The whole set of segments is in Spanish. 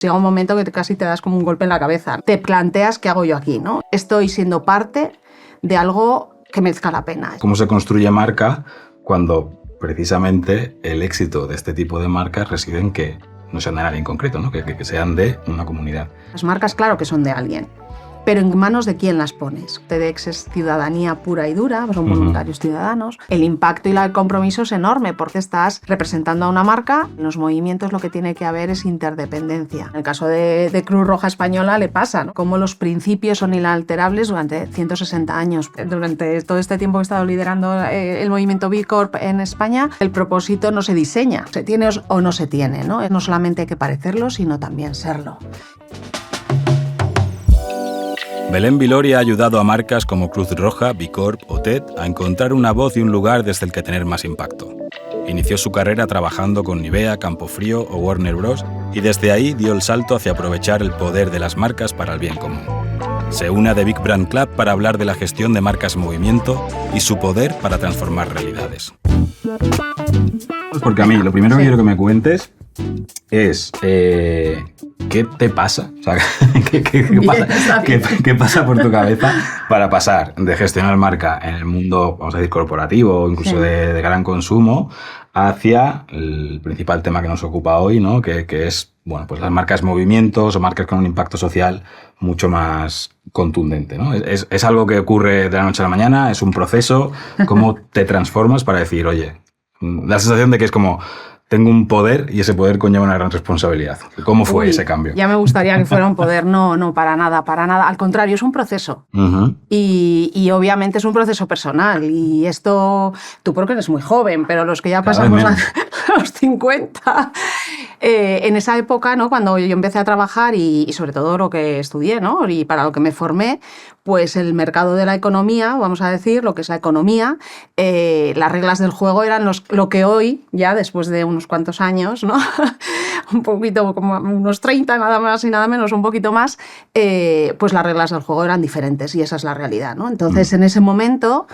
Llega un momento que casi te das como un golpe en la cabeza. Te planteas qué hago yo aquí, ¿no? Estoy siendo parte de algo que merezca la pena. ¿Cómo se construye marca cuando precisamente el éxito de este tipo de marcas reside en que no sean de nadie en concreto, ¿no? que sean de una comunidad? Las marcas, claro que son de alguien, pero ¿en manos de quién las pones? TEDx es ciudadanía pura y dura, son voluntarios ciudadanos. El impacto y el compromiso es enorme porque estás representando a una marca. En los movimientos lo que tiene que haber es interdependencia. En el caso de Cruz Roja Española le pasa, ¿no? Como los principios son inalterables durante 160 años. Durante todo este tiempo que he estado liderando el movimiento B Corp en España, el propósito no se diseña, se tiene o no se tiene, ¿no? No solamente hay que parecerlo, sino también serlo. Belén Vilori ha ayudado a marcas como Cruz Roja, B Corp o TED a encontrar una voz y un lugar desde el que tener más impacto. Inició su carrera trabajando con Nivea, Campofrío o Warner Bros. Y desde ahí dio el salto hacia aprovechar el poder de las marcas para el bien común. Se une a The Big Brand Club para hablar de la gestión de marcas en movimiento y su poder para transformar realidades. Porque a mí lo primero que quiero que me cuentes es ¿qué te pasa? O sea, ¿qué pasa por tu cabeza para pasar de gestionar marca en el mundo, vamos a decir, corporativo o incluso de gran consumo hacia el principal tema que nos ocupa hoy, ¿no? Que es, bueno, pues las marcas movimientos o marcas con un impacto social mucho más contundente, ¿no? Es algo que ocurre de la noche a la mañana, es un proceso. ¿Cómo te transformas para decir, oye, la sensación de que es como tengo un poder y ese poder conlleva una gran responsabilidad? ¿Cómo fue ese cambio? Ya me gustaría que fuera un poder. No, para nada. Al contrario, es un proceso. Y obviamente es un proceso personal. Y esto, tú porque eres muy joven, pero los que ya pasamos a los 50, en esa época, ¿no? Cuando yo empecé a trabajar y sobre todo lo que estudié, ¿no? Y para lo que me formé, pues el mercado de la economía, vamos a decir, lo que es la economía, las reglas del juego eran lo que hoy, ya después de unos cuantos años, ¿no? Un poquito, como unos 30, nada más y nada menos, un poquito más, pues las reglas del juego eran diferentes y esa es la realidad, ¿no? Entonces, en ese momento,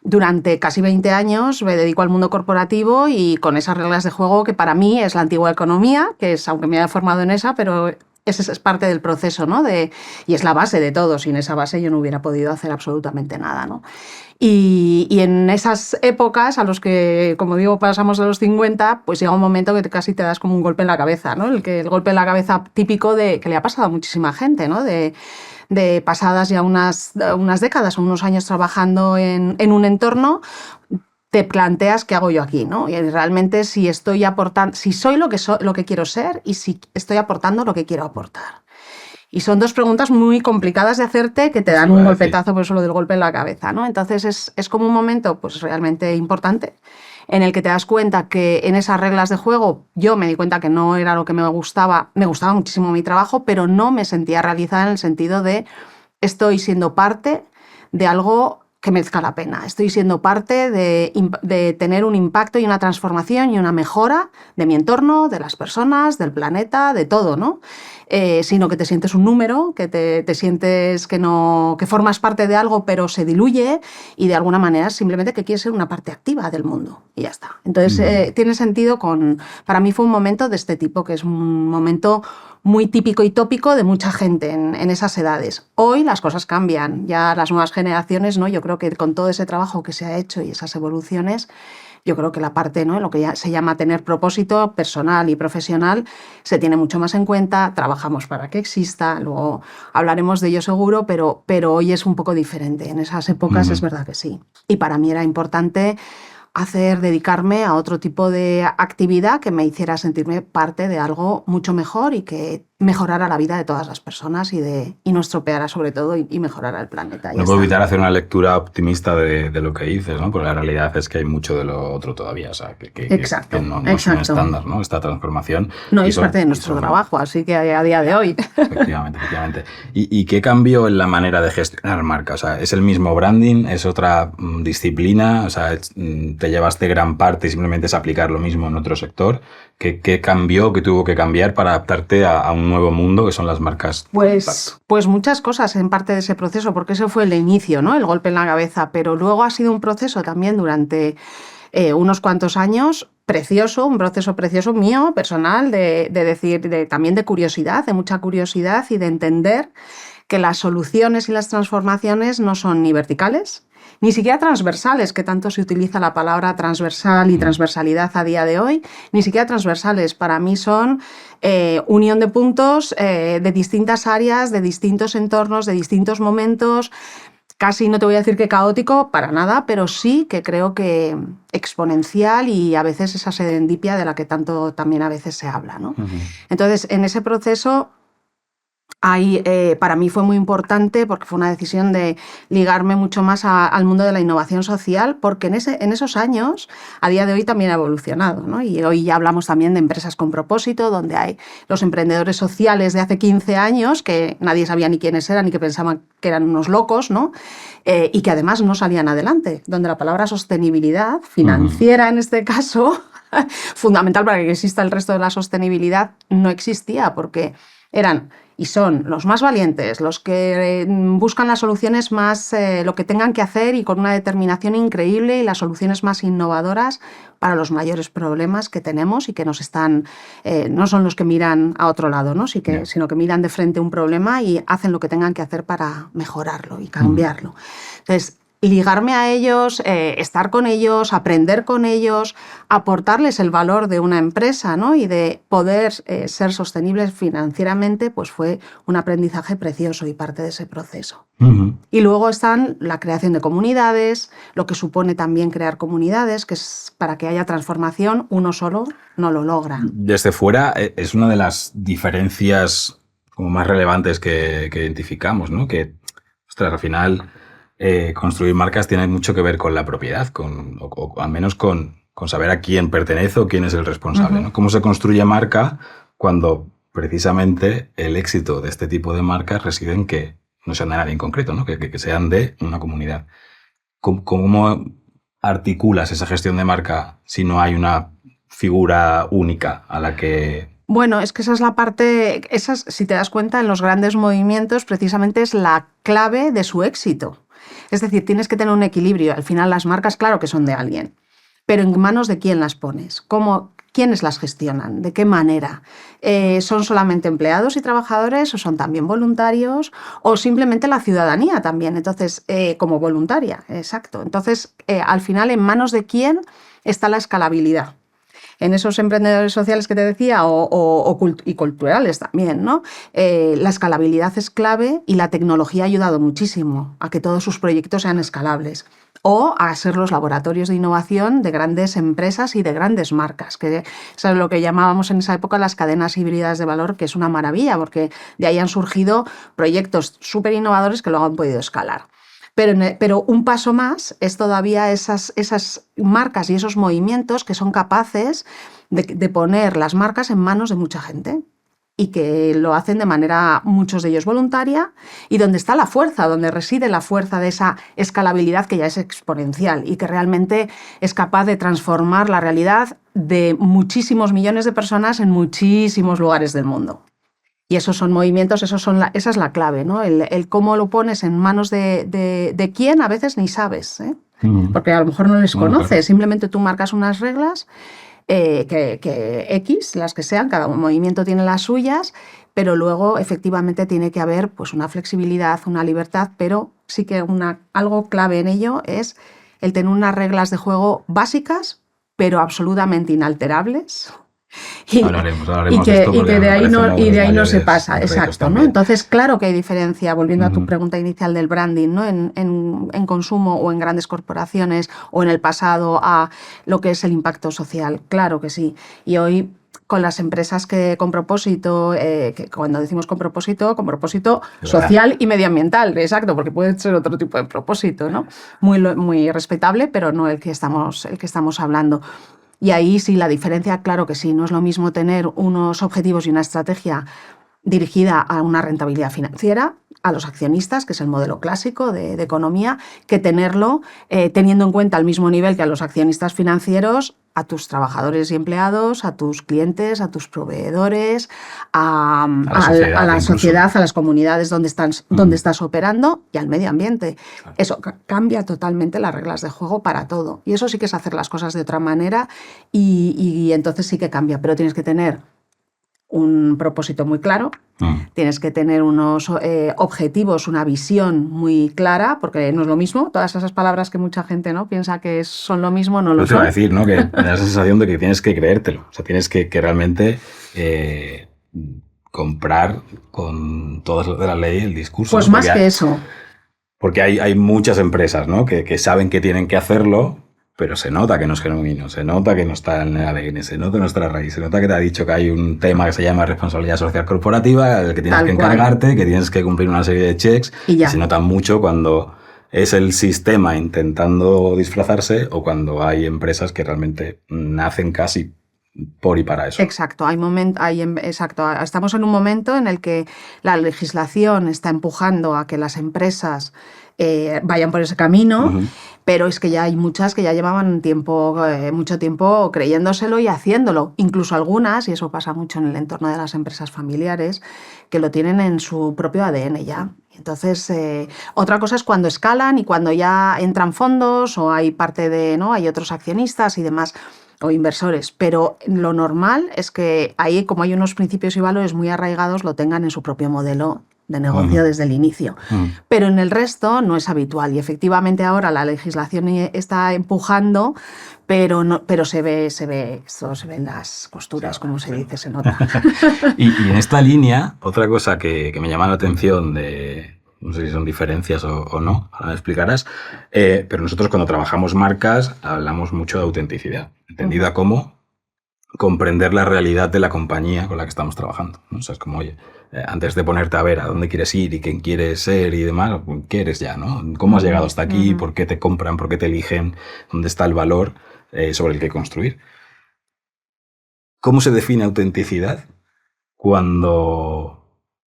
durante casi 20 años me dedico al mundo corporativo y con esas reglas de juego que para mí es la antigua economía, que es, aunque me haya formado en esa, pero esa es parte del proceso, ¿no? Y es la base de todo. Sin esa base yo no hubiera podido hacer absolutamente nada, ¿no? Y en esas épocas, a los que, como digo, pasamos de los 50, pues llega un momento que casi te das como un golpe en la cabeza, ¿no? El golpe en la cabeza típico de que le ha pasado a muchísima gente, ¿no? De pasadas ya unas décadas o unos años trabajando en un entorno, te planteas qué hago yo aquí, ¿no? Y realmente si estoy aportando, si soy lo que quiero ser y si estoy aportando lo que quiero aportar. Y son dos preguntas muy complicadas de hacerte que te dan un golpetazo, por eso lo del golpe en la cabeza, ¿no? Entonces es como un momento pues realmente importante en el que te das cuenta que en esas reglas de juego yo me di cuenta que no era lo que me gustaba muchísimo mi trabajo, pero no me sentía realizada en el sentido de estoy siendo parte de algo que merezca la pena. Estoy siendo parte de tener un impacto y una transformación y una mejora de mi entorno, de las personas, del planeta, de todo, ¿no? Sino que te sientes un número, que te sientes que formas parte de algo pero se diluye y de alguna manera simplemente que quieres ser una parte activa del mundo y ya está. Entonces tiene sentido para mí fue un momento de este tipo, que es un momento muy típico y tópico de mucha gente en esas edades. Hoy las cosas cambian, ya las nuevas generaciones, ¿no? Yo creo que con todo ese trabajo que se ha hecho y esas evoluciones, yo creo que la parte, ¿no?, lo que ya se llama tener propósito personal y profesional se tiene mucho más en cuenta, trabajamos para que exista, luego hablaremos de ello seguro, pero hoy es un poco diferente. En esas épocas es verdad que sí. Y para mí era importante dedicarme a otro tipo de actividad que me hiciera sentirme parte de algo mucho mejor y que mejorara la vida de todas las personas y no estropeara sobre todo y mejorara el planeta. No puedo evitar hacer una lectura optimista de lo que dices, ¿no? Porque la realidad es que hay mucho de lo otro todavía, o sea, que no es un estándar, ¿no? Esta transformación. No, es parte de nuestro trabajo, así que a día de hoy. Efectivamente. ¿Y qué cambió en la manera de gestionar marca? O sea, ¿es el mismo branding? ¿Es otra disciplina? O sea, ¿te llevaste gran parte y simplemente es aplicar lo mismo en otro sector? ¿Qué cambió, qué tuvo que cambiar para adaptarte a un nuevo mundo que son las marcas? Pues muchas cosas en parte de ese proceso, porque ese fue el inicio, ¿no? El golpe en la cabeza, pero luego ha sido un proceso también durante unos cuantos años precioso, un proceso precioso mío, personal, de decir, también de curiosidad, de mucha curiosidad y de entender que las soluciones y las transformaciones no son ni verticales, ni siquiera transversales, que tanto se utiliza la palabra transversal y transversalidad a día de hoy, ni siquiera transversales. Para mí son unión de puntos de distintas áreas, de distintos entornos, de distintos momentos. Casi no te voy a decir que caótico, para nada, pero sí que creo que exponencial y a veces esa serendipia de la que tanto también a veces se habla, ¿no? Entonces, en ese proceso, para mí fue muy importante porque fue una decisión de ligarme mucho más al mundo de la innovación social, porque en esos años, a día de hoy también ha evolucionado, ¿no? Y hoy ya hablamos también de empresas con propósito, donde hay los emprendedores sociales de hace 15 años, que nadie sabía ni quiénes eran y que pensaban que eran unos locos, ¿no? Y que además no salían adelante, donde la palabra sostenibilidad, financiera en este caso, fundamental para que exista el resto de la sostenibilidad, no existía, porque eran y son los más valientes, los que buscan las soluciones más, lo que tengan que hacer y con una determinación increíble y las soluciones más innovadoras para los mayores problemas que tenemos y que nos están, no son los que miran a otro lado, ¿no? Sino que miran de frente un problema y hacen lo que tengan que hacer para mejorarlo y cambiarlo. Entonces, ligarme a ellos, estar con ellos, aprender con ellos, aportarles el valor de una empresa, ¿no? Y de poder ser sostenibles financieramente, pues fue un aprendizaje precioso y parte de ese proceso. Y luego están la creación de comunidades, lo que supone también crear comunidades, que es para que haya transformación, uno solo no lo logra. Desde fuera es una de las diferencias como más relevantes que identificamos, ¿no? Que, ostras, al final construir marcas tiene mucho que ver con la propiedad, o al menos con saber a quién pertenece o quién es el responsable, ¿no? ¿Cómo se construye marca cuando precisamente el éxito de este tipo de marcas reside en que no sean de nadie en concreto, ¿no? Que sean de una comunidad? ¿Cómo articulas esa gestión de marca si no hay una figura única a la que... Bueno, es que esa es la parte, si te das cuenta, en los grandes movimientos precisamente es la clave de su éxito. Es decir, tienes que tener un equilibrio. Al final las marcas, claro que son de alguien, pero ¿en manos de quién las pones? ¿Quiénes las gestionan? ¿De qué manera? ¿Son solamente empleados y trabajadores o son también voluntarios? ¿O simplemente la ciudadanía también? Entonces, como voluntaria, exacto. Entonces, al final, ¿en manos de quién está la escalabilidad? En esos emprendedores sociales que te decía y culturales también, ¿no? La escalabilidad es clave y la tecnología ha ayudado muchísimo a que todos sus proyectos sean escalables o a ser los laboratorios de innovación de grandes empresas y de grandes marcas, que eso es lo que llamábamos en esa época las cadenas híbridas de valor, que es una maravilla porque de ahí han surgido proyectos súper innovadores que luego han podido escalar. Pero un paso más es todavía esas marcas y esos movimientos que son capaces de poner las marcas en manos de mucha gente y que lo hacen de manera, muchos de ellos voluntaria, y donde está la fuerza, donde reside la fuerza de esa escalabilidad que ya es exponencial y que realmente es capaz de transformar la realidad de muchísimos millones de personas en muchísimos lugares del mundo. Y esos son movimientos, esa es la clave, ¿no? El cómo lo pones en manos de quién a veces ni sabes, ¿eh? Porque a lo mejor no les conoces, simplemente tú marcas unas reglas que X, las que sean, cada movimiento tiene las suyas, pero luego efectivamente tiene que haber pues, una flexibilidad, una libertad, pero sí que algo clave en ello es el tener unas reglas de juego básicas, pero absolutamente inalterables. Hablaremos y que de ahí no se pasa, exacto, ¿no? Entonces, claro que hay diferencia, volviendo a tu pregunta inicial del branding, ¿no? En consumo o en grandes corporaciones o en el pasado a lo que es el impacto social, claro que sí. Y hoy con las empresas que con propósito, que cuando decimos con propósito social y medioambiental, exacto, porque puede ser otro tipo de propósito, ¿no? Muy respetable, pero no el que estamos hablando. Y ahí sí, la diferencia, claro que sí, no es lo mismo tener unos objetivos y una estrategia dirigida a una rentabilidad financiera, a los accionistas, que es el modelo clásico de economía, que tenerlo teniendo en cuenta al mismo nivel que a los accionistas financieros a tus trabajadores y empleados, a tus clientes, a tus proveedores, a la sociedad, a las comunidades donde estás operando y al medio ambiente. Eso cambia totalmente las reglas de juego para todo. Y eso sí que es hacer las cosas de otra manera y entonces sí que cambia, pero tienes que tener un propósito muy claro, tienes que tener unos objetivos, una visión muy clara, porque no es lo mismo, todas esas palabras que mucha gente, ¿no?, piensa que son lo mismo, no lo son. Te iba a decir, ¿no?, que me da la sensación de que tienes que creértelo, o sea, tienes que realmente comprar con todas las de la ley el discurso. Pues más que eso. Porque hay muchas empresas, ¿no?, que saben que tienen que hacerlo, pero se nota que no es genuino, se nota que no está en el ADN, se nota que no está en la raíz, se nota que te ha dicho que hay un tema que se llama responsabilidad social corporativa, del que tienes que encargarte, que tienes que cumplir una serie de checks, y se nota mucho cuando es el sistema intentando disfrazarse o cuando hay empresas que realmente nacen casi por y para eso. Exacto, exacto. Estamos en un momento en el que la legislación está empujando a que las empresas vayan por ese camino, pero es que ya hay muchas que ya llevaban mucho tiempo creyéndoselo y haciéndolo. Incluso algunas, y eso pasa mucho en el entorno de las empresas familiares, que lo tienen en su propio ADN ya. Entonces, otra cosa es cuando escalan y cuando ya entran fondos o hay hay otros accionistas y demás, o inversores, pero lo normal es que ahí, como hay unos principios y valores muy arraigados, lo tengan en su propio modelo de negocio desde el inicio. Pero en el resto no es habitual y efectivamente ahora la legislación está empujando, pero se ve en las costuras, como se dice, se nota. y en esta línea, otra cosa que me llama la atención no sé si son diferencias o no, ahora me explicarás, pero nosotros cuando trabajamos marcas hablamos mucho de autenticidad, entendida como comprender la realidad de la compañía con la que estamos trabajando, ¿no? O sea, es como, oye, antes de ponerte a ver a dónde quieres ir y quién quieres ser y demás, ¿qué eres ya, no? ¿Cómo has llegado hasta aquí? ¿Por qué te compran? ¿Por qué te eligen? ¿Dónde está el valor sobre el que construir? ¿Cómo se define autenticidad cuando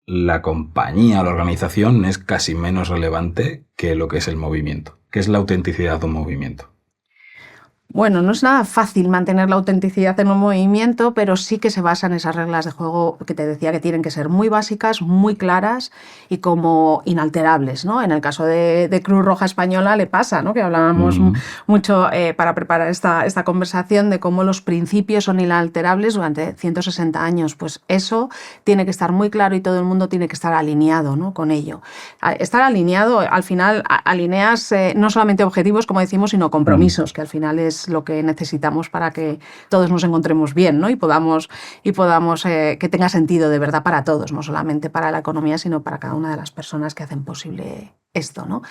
la compañía o la organización es casi menos relevante que lo que es el movimiento? ¿Qué es la autenticidad de un movimiento? Bueno, no es nada fácil mantener la autenticidad en un movimiento, pero sí que se basa en esas reglas de juego que te decía que tienen que ser muy básicas, muy claras y como inalterables, ¿no? En el caso de Cruz Roja Española le pasa, ¿no?, que hablábamos mucho para preparar esta conversación de cómo los principios son inalterables durante 160 años. Pues eso tiene que estar muy claro y todo el mundo tiene que estar alineado, ¿no?, con ello. Estar alineado, al final alineas no solamente objetivos, como decimos, sino compromisos, que al final es lo que necesitamos para que todos nos encontremos bien, ¿no?, y podamos que tenga sentido de verdad para todos, no solamente para la economía, sino para cada una de las personas que hacen posible esto, ¿no?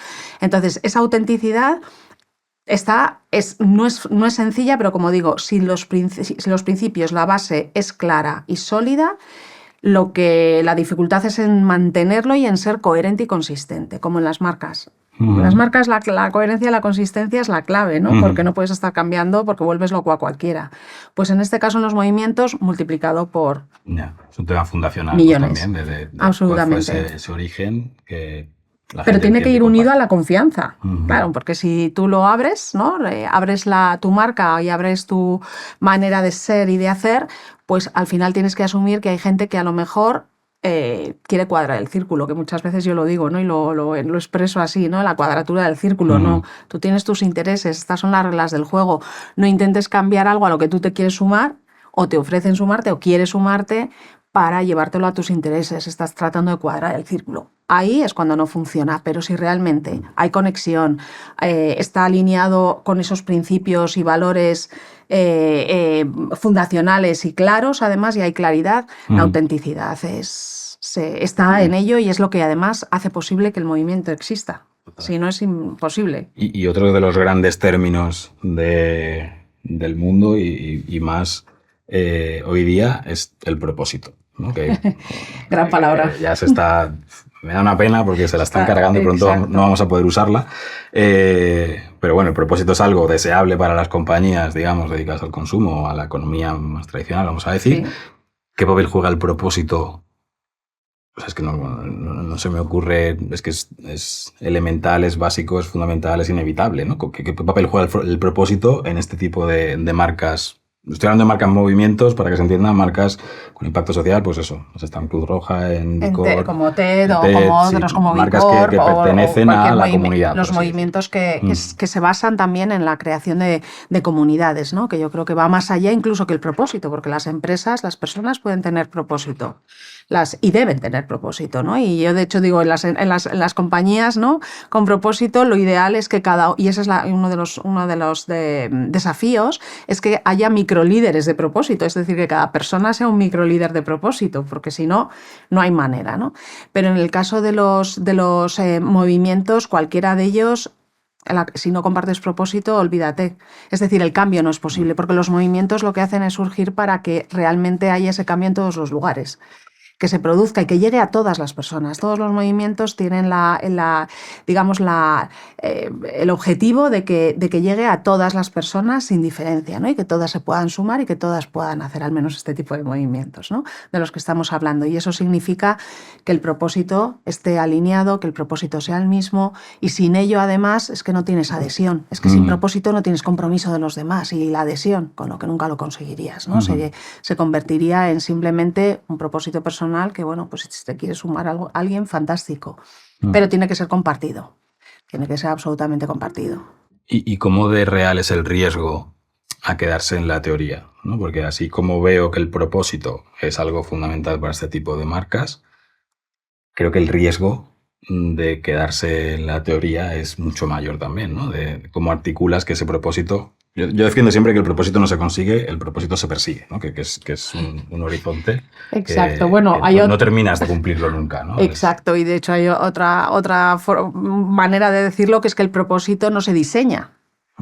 Entonces, esa autenticidad no es sencilla, pero como digo, si los principios, la base es clara y sólida, la dificultad es en mantenerlo y en ser coherente y consistente, como en las marcas. En las marcas la coherencia y la consistencia es la clave, ¿no? Porque no puedes estar cambiando porque vuelves loco a cualquiera. Pues en este caso en los movimientos multiplicado por es un tema fundacional millones. También de absolutamente. Cuál fue ese origen que pero tiene que ir unido a la confianza, claro, porque si tú lo abres, ¿no?, abres tu marca y abres tu manera de ser y de hacer, pues al final tienes que asumir que hay gente que a lo mejor quiere cuadrar el círculo, que muchas veces yo lo digo, ¿no?, y lo expreso así, ¿no?, la cuadratura del círculo, no, tú tienes tus intereses, estas son las reglas del juego, no intentes cambiar algo a lo que tú te quieres sumar, o te ofrecen sumarte o quieres sumarte para llevártelo a tus intereses, estás tratando de cuadrar el círculo. Ahí es cuando no funciona, pero si realmente hay conexión, está alineado con esos principios y valores fundacionales y claros, además, y hay claridad, la autenticidad está en ello y es lo que además hace posible que el movimiento exista. Si no, es imposible. Y otro de los grandes términos del mundo y más hoy día es el propósito, ¿no? Gran palabra. Ya me da una pena porque se la están cargando y pronto no vamos a poder usarla. Pero bueno, el propósito es algo deseable para las compañías, digamos, dedicadas al consumo o a la economía más tradicional, vamos a decir. Sí. ¿Qué papel juega el propósito es que no se me ocurre, es que es elemental, es básico, es fundamental, es inevitable, ¿no? ¿Qué papel juega el propósito en este tipo de marcas? Estoy hablando de marcas movimientos, para que se entiendan, marcas con impacto social, pues eso, pues está en Cruz Roja, en Vicor, como TED o como otros, como marcas Vicor, que pertenecen a la comunidad. Los movimientos que se basan también en la creación de comunidades, ¿no? Que yo creo que va más allá incluso que el propósito, porque las empresas, las personas pueden tener propósito. Y deben tener propósito, ¿no? Y yo, de hecho, digo, en las compañías, ¿no? Con propósito, lo ideal es que y ese es uno de los desafíos, es que haya microlíderes de propósito, es decir, que cada persona sea un microlíder de propósito, porque si no, no hay manera, ¿no? Pero en el caso de los movimientos, cualquiera de ellos, si no compartes propósito, olvídate. Es decir, el cambio no es posible, porque los movimientos lo que hacen es surgir para que realmente haya ese cambio en todos los lugares, que se produzca y que llegue a todas las personas. Todos los movimientos tienen el objetivo de que llegue a todas las personas sin diferencia, ¿no? Y que todas se puedan sumar y que todas puedan hacer al menos este tipo de movimientos, ¿no? De los que estamos hablando. Y eso significa que el propósito esté alineado, que el propósito sea el mismo, y sin ello, además, es que no tienes adhesión. Es que sin propósito no tienes compromiso de los demás, y la adhesión, con lo que nunca lo conseguirías, ¿no? Se convertiría en simplemente un propósito personal que, bueno, pues si te quiere sumar a alguien, fantástico. Pero tiene que ser compartido. Tiene que ser absolutamente compartido. ¿Y cómo de real es el riesgo a quedarse en la teoría, ¿no? Porque así como veo que el propósito es algo fundamental para este tipo de marcas, creo que el riesgo de quedarse en la teoría es mucho mayor también, ¿no? De cómo articulas que ese propósito... Yo defiendo siempre que el propósito no se consigue, el propósito se persigue, ¿no? Que es un horizonte. Exacto. Bueno, no terminas de cumplirlo nunca, ¿no? Exacto. Y de hecho hay otra manera de decirlo, que es que el propósito no se diseña.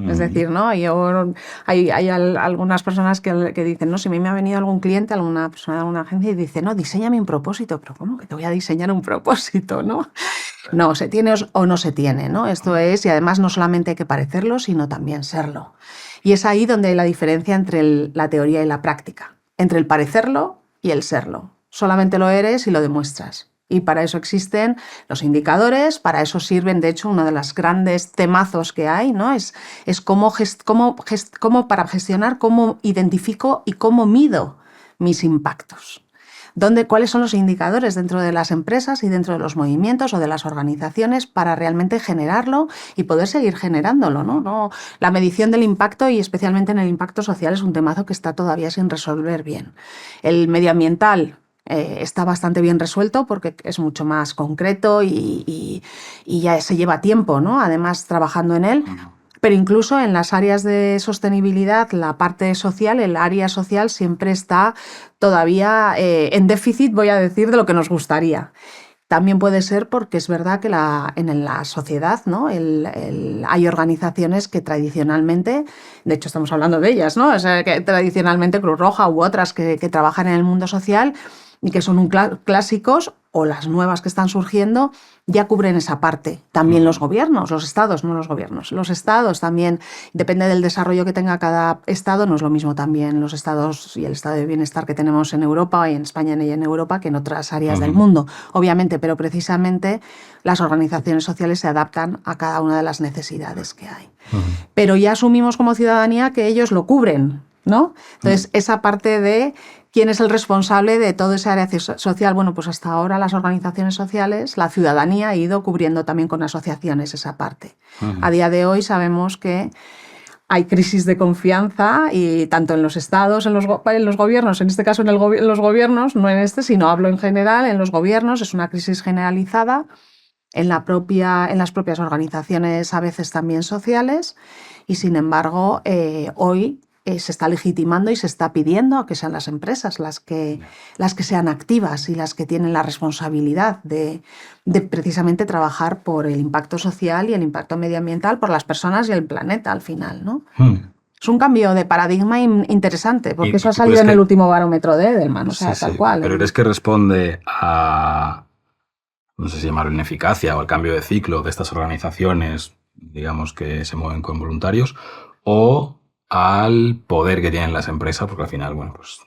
Es decir, ¿no? Hay algunas personas que dicen, no, si a mí me ha venido algún cliente, alguna persona de alguna agencia, y dice, no, diséñame un propósito. Pero ¿cómo que te voy a diseñar un propósito, no? No, se tiene o no se tiene, ¿no? Esto es, y además no solamente hay que parecerlo, sino también serlo. Y es ahí donde hay la diferencia entre la teoría y la práctica, entre el parecerlo y el serlo. Solamente lo eres si lo demuestras. Y para eso existen los indicadores, para eso sirven, de hecho, uno de los grandes temazos que hay, ¿no? Es cómo para gestionar, cómo identifico y cómo mido mis impactos. ¿Cuáles son los indicadores dentro de las empresas y dentro de los movimientos o de las organizaciones para realmente generarlo y poder seguir generándolo, ¿no? La medición del impacto, y especialmente en el impacto social, es un temazo que está todavía sin resolver bien. El medioambiental está bastante bien resuelto porque es mucho más concreto y ya se lleva tiempo, ¿no? Además, trabajando en él. Pero incluso en las áreas de sostenibilidad, la parte social, el área social siempre está todavía en déficit, voy a decir, de lo que nos gustaría. También puede ser porque es verdad que en la sociedad, ¿no? Hay organizaciones que tradicionalmente, de hecho estamos hablando de ellas, ¿no? O sea, que tradicionalmente Cruz Roja u otras que trabajan en el mundo social y que son clásicos, o las nuevas que están surgiendo, ya cubren esa parte. También los gobiernos, los estados, no los gobiernos. Los estados también, depende del desarrollo que tenga cada estado, no es lo mismo también los estados y el estado de bienestar que tenemos en Europa y en España y en Europa que en otras áreas del mundo, obviamente, pero precisamente las organizaciones sociales se adaptan a cada una de las necesidades que hay. Pero ya asumimos como ciudadanía que ellos lo cubren, ¿no? Entonces, esa parte de ¿quién es el responsable de toda esa área social? Bueno, pues hasta ahora las organizaciones sociales, la ciudadanía ha ido cubriendo también con asociaciones esa parte. A día de hoy sabemos que hay crisis de confianza, y tanto en los estados, en los gobiernos, en este caso en los gobiernos, no en este, sino hablo en general, en los gobiernos es una crisis generalizada, en las propias organizaciones a veces también sociales, y sin embargo hoy se está legitimando y se está pidiendo a que sean las empresas las que sean activas y las que tienen la responsabilidad de precisamente trabajar por el impacto social y el impacto medioambiental, por las personas y el planeta al final, ¿no? Es un cambio de paradigma interesante, porque eso ha salido en el último barómetro de Edelman, o sea, tal cual. Pero ¿crees que responde a, no sé si llamarlo ineficacia o al cambio de ciclo de estas organizaciones, digamos, que se mueven con voluntarios, o al poder que tienen las empresas? Porque al final, bueno, pues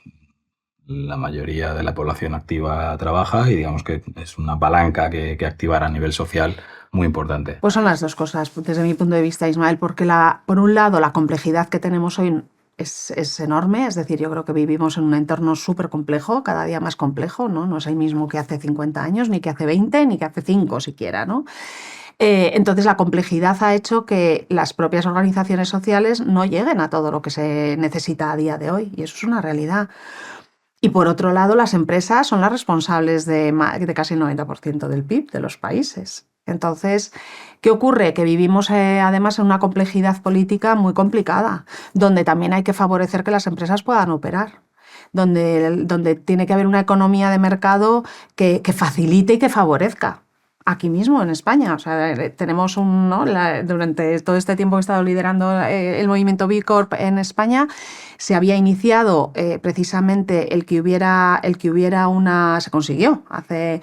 la mayoría de la población activa trabaja y digamos que es una palanca que activar a nivel social muy importante. Pues son las dos cosas, desde mi punto de vista, Ismael, porque por un lado la complejidad que tenemos hoy es enorme, es decir, yo creo que vivimos en un entorno súper complejo, cada día más complejo, ¿no? No es el mismo que hace 50 años, ni que hace 20, ni que hace 5 siquiera, ¿no? Entonces la complejidad ha hecho que las propias organizaciones sociales no lleguen a todo lo que se necesita a día de hoy, y eso es una realidad. Y por otro lado, las empresas son las responsables de casi el 90% del PIB de los países. Entonces, ¿qué ocurre? Que vivimos además en una complejidad política muy complicada, donde también hay que favorecer que las empresas puedan operar, donde tiene que haber una economía de mercado que facilite y que favorezca. Aquí mismo, en España. O sea, tenemos durante todo este tiempo que he estado liderando el movimiento B Corp en España, se había iniciado precisamente el que hubiera se consiguió hace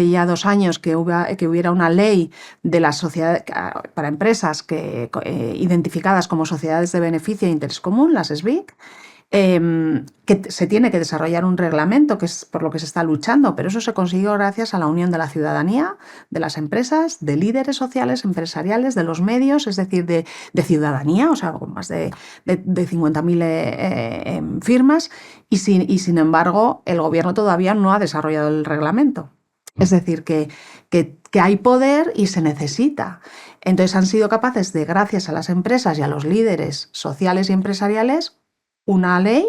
ya 2 años que hubiera una ley de la sociedad para empresas identificadas como sociedades de beneficio e interés común, las SBIC. Que se tiene que desarrollar un reglamento, que es por lo que se está luchando, pero eso se consiguió gracias a la unión de la ciudadanía, de las empresas, de líderes sociales, empresariales, de los medios, es decir, de ciudadanía, o sea, con más de 50.000 firmas, y sin embargo el gobierno todavía no ha desarrollado el reglamento. Es decir, que hay poder y se necesita. Entonces han sido capaces de, gracias a las empresas y a los líderes sociales y empresariales, una ley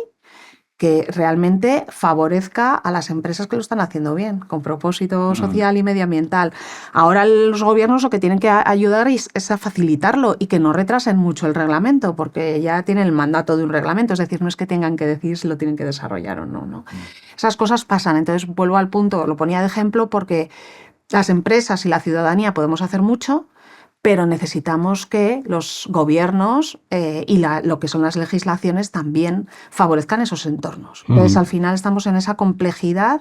que realmente favorezca a las empresas que lo están haciendo bien, con propósito social y medioambiental. Ahora los gobiernos lo que tienen que ayudar es a facilitarlo y que no retrasen mucho el reglamento, porque ya tienen el mandato de un reglamento, es decir, no es que tengan que decir si lo tienen que desarrollar o no. Esas cosas pasan. Entonces vuelvo al punto, lo ponía de ejemplo porque las empresas y la ciudadanía podemos hacer mucho, pero necesitamos que los gobiernos y lo que son las legislaciones también favorezcan esos entornos. Entonces, al final estamos en esa complejidad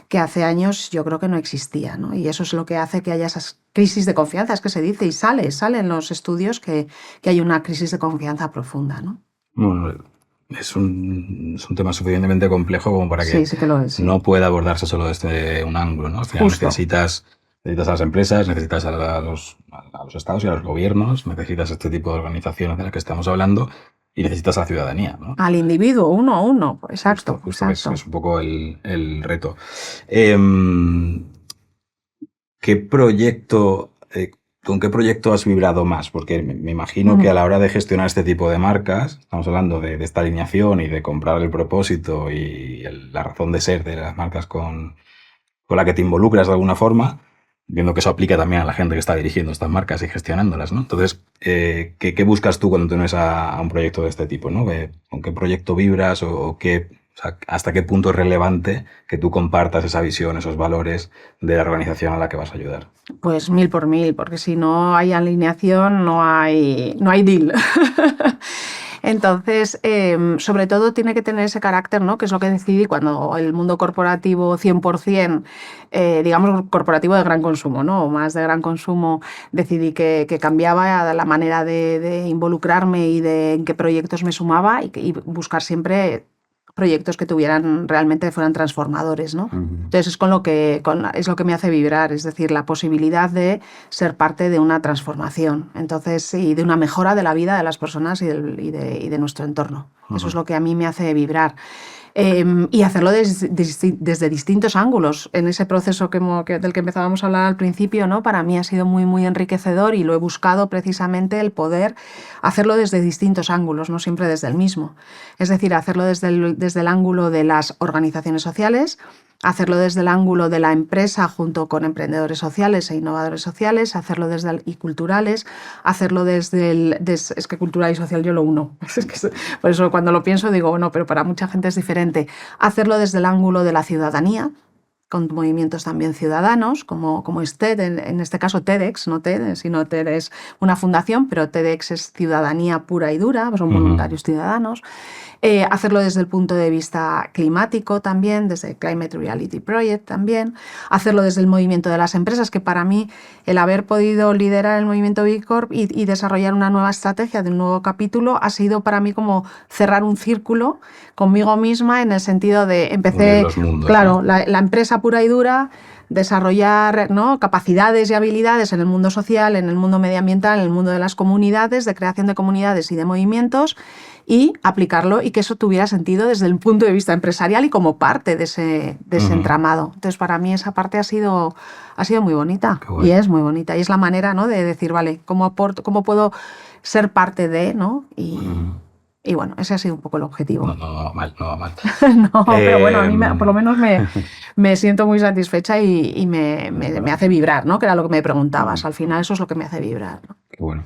que hace años yo creo que no existía, ¿no? Y eso es lo que hace que haya esas crisis de confianza, es que se dice y sale en los estudios que hay una crisis de confianza profunda, ¿no? Bueno, es un tema suficientemente complejo como para que, sí que lo es, sí. No pueda abordarse solo desde un ángulo, ¿no? Al final necesitas a las empresas, necesitas a los estados y a los gobiernos, necesitas este tipo de organizaciones de las que estamos hablando y necesitas a la ciudadanía, ¿no? Al individuo, uno a uno, exacto. Justo exacto. Es un poco el reto. ¿Con qué proyecto has vibrado más? Porque me imagino que a la hora de gestionar este tipo de marcas, estamos hablando de esta alineación y de comprar el propósito y la razón de ser de las marcas con la que te involucras de alguna forma, viendo que eso aplica también a la gente que está dirigiendo estas marcas y gestionándolas, ¿no? Entonces, ¿qué buscas tú cuando te unes a un proyecto de este tipo, ¿no? ¿Con qué proyecto vibras o sea, hasta qué punto es relevante que tú compartas esa visión, esos valores de la organización a la que vas a ayudar? Pues 1000 por 1000, porque si no hay alineación, no hay deal. Entonces, sobre todo tiene que tener ese carácter, ¿no? Que es lo que decidí cuando el mundo corporativo 100%, digamos corporativo de gran consumo, ¿no? O más de gran consumo, decidí que cambiaba la manera de involucrarme y de en qué proyectos me sumaba y buscar siempre proyectos que realmente fueran transformadores, ¿no? Entonces es es lo que me hace vibrar, es decir, la posibilidad de ser parte de una transformación, entonces, y de una mejora de la vida de las personas y de nuestro entorno. Eso es lo que a mí me hace vibrar. Y hacerlo desde distintos ángulos. En ese proceso del que empezábamos a hablar al principio, ¿no? Para mí ha sido muy, muy enriquecedor y lo he buscado precisamente el poder hacerlo desde distintos ángulos, no siempre desde el mismo. Es decir, hacerlo desde el ángulo de las organizaciones sociales, hacerlo desde el ángulo de la empresa junto con emprendedores sociales e innovadores sociales, y culturales, hacerlo es que cultural y social yo lo uno. Por eso cuando lo pienso digo, bueno, pero para mucha gente es diferente. Hacerlo desde el ángulo de la ciudadanía, con movimientos también ciudadanos, como es TED, en este caso TEDx, no TED, sino TED es una fundación, pero TEDx es ciudadanía pura y dura, son voluntarios ciudadanos. Hacerlo desde el punto de vista climático también, desde Climate Reality Project también. Hacerlo desde el movimiento de las empresas, que para mí el haber podido liderar el movimiento B Corp y desarrollar una nueva estrategia de un nuevo capítulo ha sido para mí como cerrar un círculo conmigo misma, en el sentido de empecé, los mundos, claro, ¿no? la empresa pura y dura, desarrollar, ¿no?, capacidades y habilidades en el mundo social, en el mundo medioambiental, en el mundo de las comunidades, de creación de comunidades y de movimientos, y aplicarlo, y que eso tuviera sentido desde el punto de vista empresarial y como parte de ese entramado. Entonces, para mí esa parte ha sido muy bonita, y es muy bonita, y es la manera, ¿no?, de decir, vale, ¿cómo puedo ser parte de, ¿no? Y bueno, ese ha sido un poco el objetivo. No va mal. No, pero bueno, a mí por lo menos me siento muy satisfecha y me hace vibrar, ¿no? Que era lo que me preguntabas. Al final eso es lo que me hace vibrar, ¿no? Qué bueno.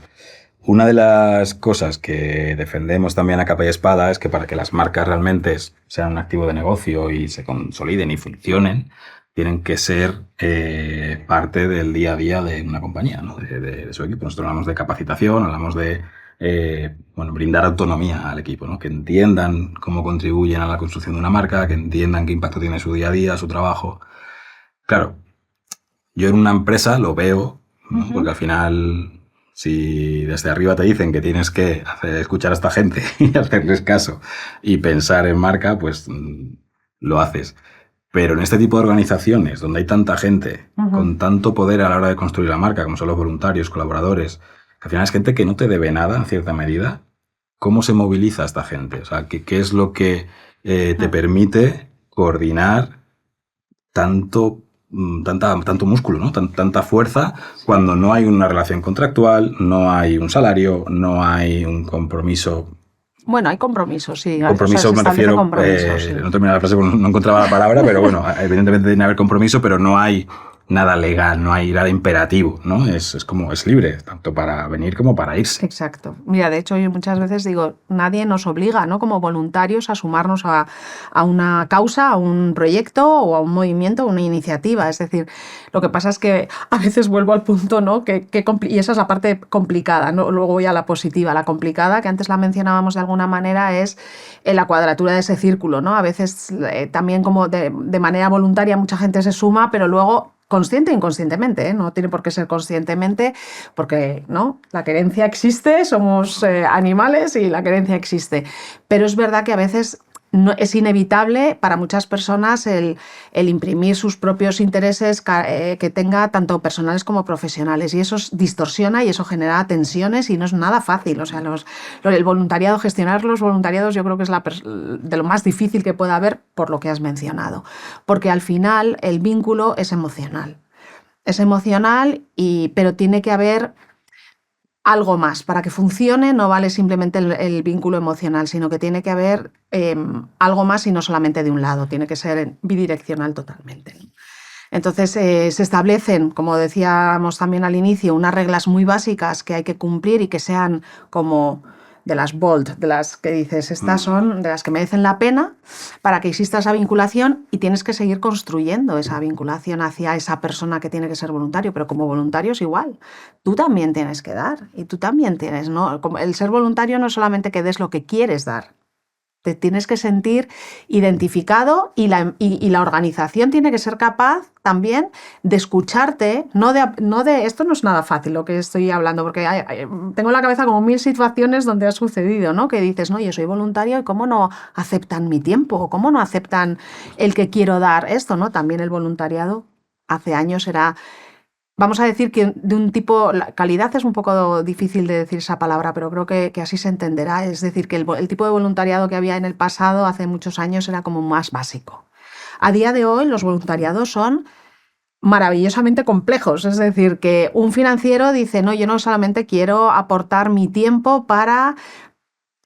Una de las cosas que defendemos también a capa y espada es que para que las marcas realmente sean un activo de negocio y se consoliden y funcionen, tienen que ser parte del día a día de una compañía, ¿no? de su equipo. Nosotros hablamos de capacitación, hablamos de brindar autonomía al equipo, ¿no? Que entiendan cómo contribuyen a la construcción de una marca, que entiendan qué impacto tiene su día a día, su trabajo. Claro, yo en una empresa lo veo, ¿no? Porque al final, si desde arriba te dicen que tienes que escuchar a esta gente y hacerles caso y pensar en marca, pues lo haces. Pero en este tipo de organizaciones, donde hay tanta gente con tanto poder a la hora de construir la marca, como son los voluntarios, colaboradores, que al final es gente que no te debe nada en cierta medida, ¿cómo se moviliza esta gente? O sea, ¿qué es lo que te permite coordinar tanto músculo, ¿no? Tanta fuerza, cuando no hay una relación contractual, no hay un salario, no hay un compromiso? Bueno, hay compromisos, sí. Compromiso, me refiero, sí. No terminaba la frase porque no encontraba la palabra, pero bueno, evidentemente tiene que haber compromiso, pero no hay nada legal, no hay nada imperativo, ¿no? Es libre, tanto para venir como para irse. Exacto. Mira, de hecho, yo muchas veces digo, nadie nos obliga, ¿no?, como voluntarios, a sumarnos a una causa, a un proyecto o a un movimiento, a una iniciativa. Es decir, lo que pasa es que a veces vuelvo al punto, ¿no?, y esa es la parte complicada, ¿no? Luego voy a la positiva. La complicada, que antes la mencionábamos de alguna manera, es la cuadratura de ese círculo, ¿no? A veces también como de manera voluntaria mucha gente se suma, pero luego consciente e inconscientemente, ¿eh? No tiene por qué ser conscientemente, porque ¿no?, la querencia existe, somos animales y la querencia existe. Pero es verdad que a veces es inevitable para muchas personas el imprimir sus propios intereses que tenga tanto personales como profesionales, y eso distorsiona y eso genera tensiones y no es nada fácil. O sea, el voluntariado, gestionar los voluntariados, yo creo que es de lo más difícil que pueda haber, por lo que has mencionado, porque al final el vínculo es emocional. Es emocional, pero tiene que haber algo más. Para que funcione no vale simplemente el vínculo emocional, sino que tiene que haber algo más, y no solamente de un lado, tiene que ser bidireccional totalmente. Entonces se establecen, como decíamos también al inicio, unas reglas muy básicas que hay que cumplir y que sean como de las bold, de las que dices, estas son de las que merecen la pena para que exista esa vinculación, y tienes que seguir construyendo esa vinculación hacia esa persona que tiene que ser voluntario. Pero como voluntario es igual, tú también tienes que dar, y tú también tienes, ¿no? El ser voluntario no es solamente que des lo que quieres dar, te tienes que sentir identificado, y la organización tiene que ser capaz también de escucharte, esto no es nada fácil lo que estoy hablando, porque tengo en la cabeza como 1000 situaciones donde ha sucedido, ¿no? Que dices, no, yo soy voluntario y cómo no aceptan mi tiempo, o cómo no aceptan el que quiero dar esto, ¿no? También el voluntariado hace años era, vamos a decir que de un tipo, la calidad es un poco difícil de decir esa palabra, pero creo que así se entenderá. Es decir, que el tipo de voluntariado que había en el pasado, hace muchos años, era como más básico. A día de hoy los voluntariados son maravillosamente complejos. Es decir, que un financiero dice, no, yo no solamente quiero aportar mi tiempo para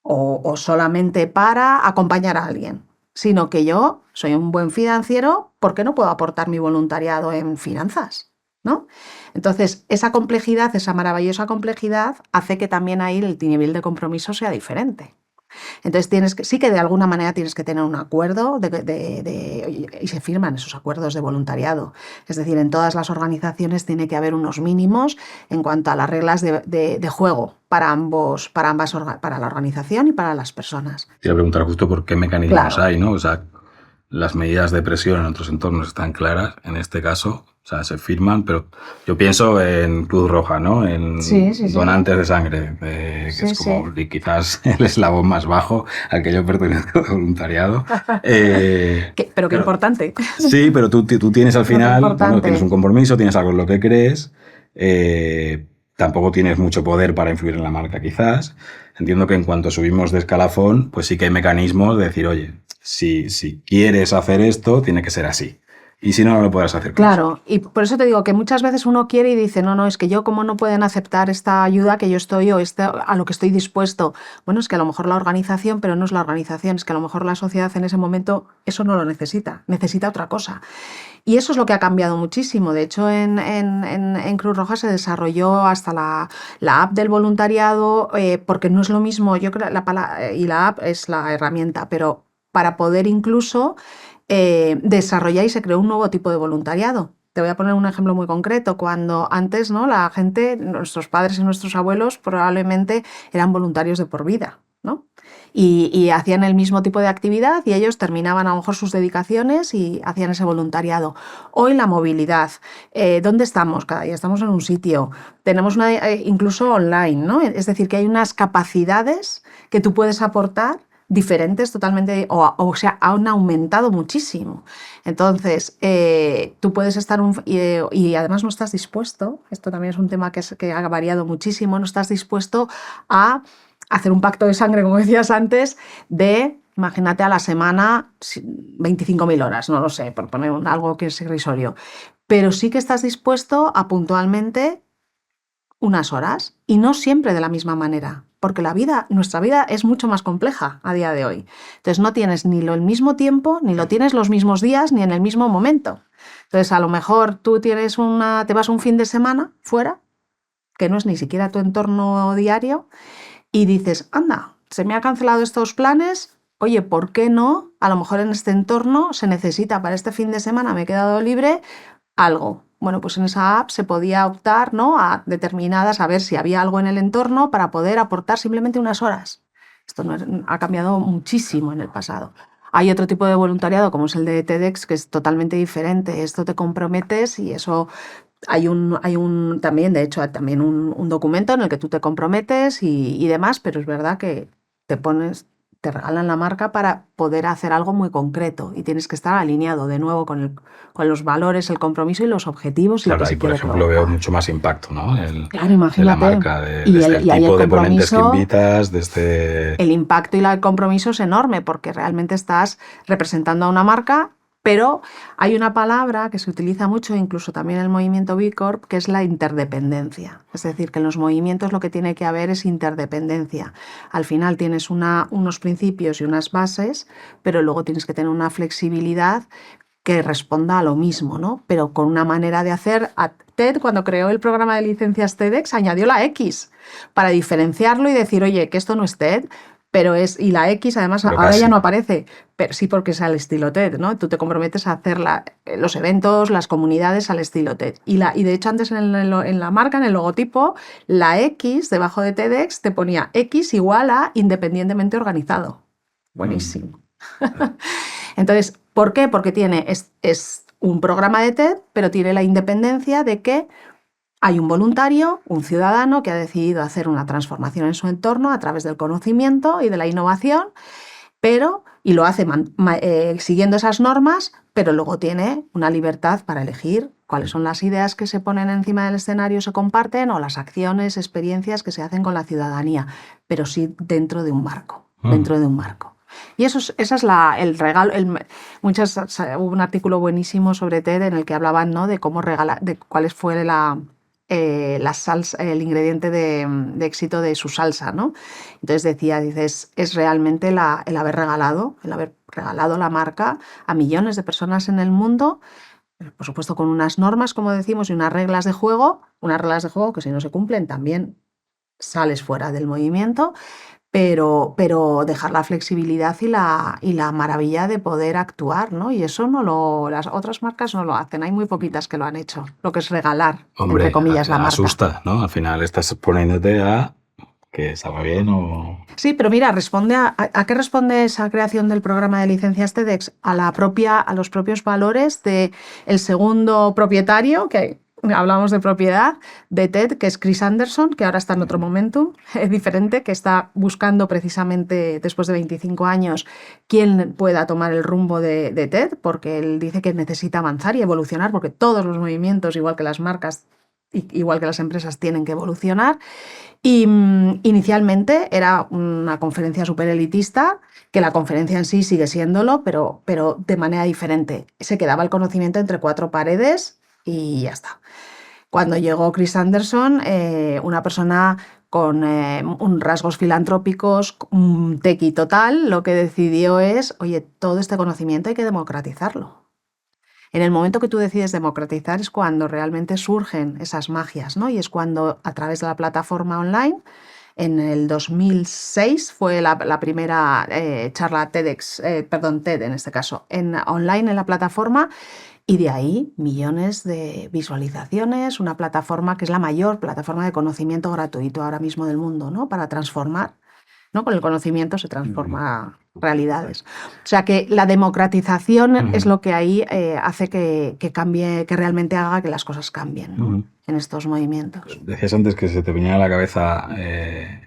o solamente para acompañar a alguien, sino que yo soy un buen financiero, ¿por qué no puedo aportar mi voluntariado en finanzas? ¿No? Entonces, esa complejidad, esa maravillosa complejidad, hace que también ahí el nivel de compromiso sea diferente. Entonces sí que de alguna manera tienes que tener un acuerdo y se firman esos acuerdos de voluntariado. Es decir, en todas las organizaciones tiene que haber unos mínimos en cuanto a las reglas de juego para la organización y para las personas. Te iba a preguntar justo por qué mecanismos hay, ¿no? O sea, las medidas de presión en otros entornos están claras, en este caso, o sea, se firman, pero yo pienso en Cruz Roja, ¿no? En donantes de sangre, que es como quizás el eslabón más bajo al que yo pertenezco de voluntariado. Pero qué importante. Sí, pero tú tienes al final, bueno, tienes un compromiso, tienes algo en lo que crees, tampoco tienes mucho poder para influir en la marca quizás. Entiendo que en cuanto subimos de escalafón, pues sí que hay mecanismos de decir, oye, si quieres hacer esto, tiene que ser así. Y si no, no lo podrás hacer. Claro, y por eso te digo que muchas veces uno quiere y dice, no, es que yo como no pueden aceptar esta ayuda que yo estoy o a lo que estoy dispuesto. Bueno, es que a lo mejor la organización, pero no es la organización, es que a lo mejor la sociedad en ese momento eso no lo necesita otra cosa. Y eso es lo que ha cambiado muchísimo. De hecho, en Cruz Roja se desarrolló hasta la app del voluntariado, porque no es lo mismo, yo creo, y la app es la herramienta, pero para poder incluso desarrollar y se creó un nuevo tipo de voluntariado. Te voy a poner un ejemplo muy concreto. Cuando antes, ¿no? La gente, nuestros padres y nuestros abuelos probablemente eran voluntarios de por vida, ¿no? Y hacían el mismo tipo de actividad y ellos terminaban a lo mejor sus dedicaciones y hacían ese voluntariado. Hoy la movilidad, ¿dónde estamos? Cada día estamos en un sitio, tenemos incluso online, ¿no? Es decir, que hay unas capacidades que tú puedes aportar diferentes totalmente, o sea, han aumentado muchísimo. Entonces, tú puedes estar, y además no estás dispuesto, esto también es un tema que ha variado muchísimo, no estás dispuesto a hacer un pacto de sangre, como decías antes, imagínate a la semana 25.000 horas, no lo sé, por poner algo que es irrisorio, pero sí que estás dispuesto a puntualmente unas horas y no siempre de la misma manera, porque nuestra vida es mucho más compleja a día de hoy. Entonces no tienes ni el mismo tiempo, ni lo tienes los mismos días, ni en el mismo momento. Entonces a lo mejor tú te vas un fin de semana fuera, que no es ni siquiera tu entorno diario, y dices, anda, se me han cancelado estos planes, oye, ¿por qué no? A lo mejor en este entorno se necesita para este fin de semana, me he quedado libre, algo. Bueno, pues en esa app se podía optar, ¿no?, a ver si había algo en el entorno para poder aportar simplemente unas horas. Esto ha cambiado muchísimo en el pasado. Hay otro tipo de voluntariado, como es el de TEDx, que es totalmente diferente. Esto te comprometes y eso también, de hecho, hay también un documento en el que tú te comprometes y demás, pero es verdad que te regalan la marca para poder hacer algo muy concreto y tienes que estar alineado de nuevo con los valores, el compromiso y los objetivos. Claro, ahí, por ejemplo, veo mucho más impacto, ¿no? Claro, imagínate. De la marca, de el tipo de ponentes que invitas, El impacto y el compromiso es enorme porque realmente estás representando a una marca. Pero hay una palabra que se utiliza mucho, incluso también en el movimiento B Corp, que es la interdependencia. Es decir, que en los movimientos lo que tiene que haber es interdependencia. Al final tienes unos principios y unas bases, pero luego tienes que tener una flexibilidad que responda a lo mismo, ¿no? Pero con una manera de hacer. TED, cuando creó el programa de licencias TEDx, añadió la X para diferenciarlo y decir, oye, que esto no es TED, y la X además pero ahora casi. Ya no aparece, pero sí porque es al estilo TED, ¿no? Tú te comprometes a hacer los eventos, las comunidades al estilo TED. Y de hecho antes en la marca, en el logotipo, la X debajo de TEDx te ponía X igual a independientemente organizado. Buenísimo. Entonces, ¿por qué? Porque es un programa de TED, pero tiene la independencia de que hay un voluntario, un ciudadano que ha decidido hacer una transformación en su entorno a través del conocimiento y de la innovación, y lo hace siguiendo esas normas, pero luego tiene una libertad para elegir cuáles son las ideas que se ponen encima del escenario, se comparten, o las acciones, experiencias que se hacen con la ciudadanía, pero sí dentro de un marco, Y ese es el regalo. Hubo un artículo buenísimo sobre TED en el que hablaban, ¿no?, de cómo de cuál fue la salsa, el ingrediente de éxito de su salsa, ¿no? Entonces es realmente el haber regalado la marca a millones de personas en el mundo, por supuesto con unas normas, como decimos, y unas reglas de juego que si no se cumplen también sales fuera del movimiento, pero dejar la flexibilidad y la maravilla de poder actuar, ¿no? Y eso las otras marcas no lo hacen, hay muy poquitas que lo han hecho, lo que es regalar, entre comillas, la marca. Asusta, ¿no? Al final estás poniéndote a que salga bien o... Sí, pero mira, responde ¿a qué responde esa creación del programa de licencias TEDx? A los propios valores del segundo propietario, que hablamos de propiedad, de TED, que es Chris Anderson, que ahora está en otro momento, es diferente, que está buscando precisamente, después de 25 años, quién pueda tomar el rumbo de TED, porque él dice que necesita avanzar y evolucionar, porque todos los movimientos, igual que las marcas, igual que las empresas, tienen que evolucionar. Y inicialmente era una conferencia súper elitista, que la conferencia en sí sigue siéndolo, pero de manera diferente. Se quedaba el conocimiento entre 4 paredes y ya está. Cuando llegó Chris Anderson, una persona con rasgos filantrópicos, tequi total, lo que decidió es, oye, todo este conocimiento hay que democratizarlo. En el momento que tú decides democratizar es cuando realmente surgen esas magias, ¿no? Y es cuando, a través de la plataforma online, en el 2006 fue la primera charla TEDx, TED en este caso, online en la plataforma, y de ahí millones de visualizaciones, una plataforma que es la mayor plataforma de conocimiento gratuito ahora mismo del mundo, ¿no? Para transformar, ¿no? Con el conocimiento se transforma realidades. O sea que la democratización es lo que ahí hace que cambie, que realmente haga que las cosas cambien, ¿no? En estos movimientos. Decías antes que se te venía a la cabeza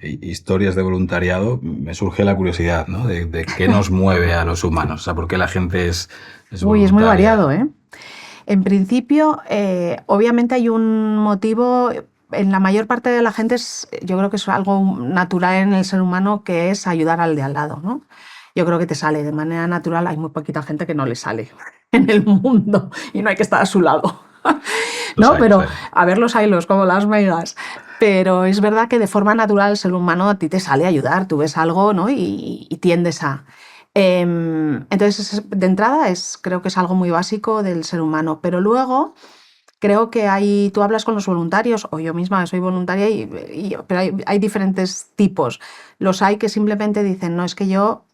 historias de voluntariado. Me surge la curiosidad, ¿no? De qué nos mueve a los humanos. O sea, ¿por qué la gente es voluntaria? Es muy variado, ¿eh? En principio, obviamente hay un motivo. En la mayor parte de la gente yo creo que es algo natural en el ser humano, que es ayudar al de al lado, ¿no? Yo creo que te sale de manera natural. Hay muy poquita gente que no le sale en el mundo y no hay que estar a su lado. ¿No? Pero a ver los hilos como las megas. Pero es verdad que de forma natural el ser humano a ti te sale a ayudar. Tú ves algo, ¿no? y tiendes a... Entonces, de entrada, creo que es algo muy básico del ser humano. Pero luego... Creo que tú hablas con los voluntarios, o yo misma soy voluntaria, pero hay diferentes tipos. Los hay que simplemente dicen, no, es que yo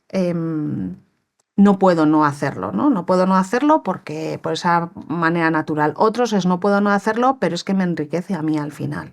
no puedo no hacerlo, ¿no? No puedo no hacerlo porque por esa manera natural. Otros es no puedo no hacerlo, pero es que me enriquece a mí al final.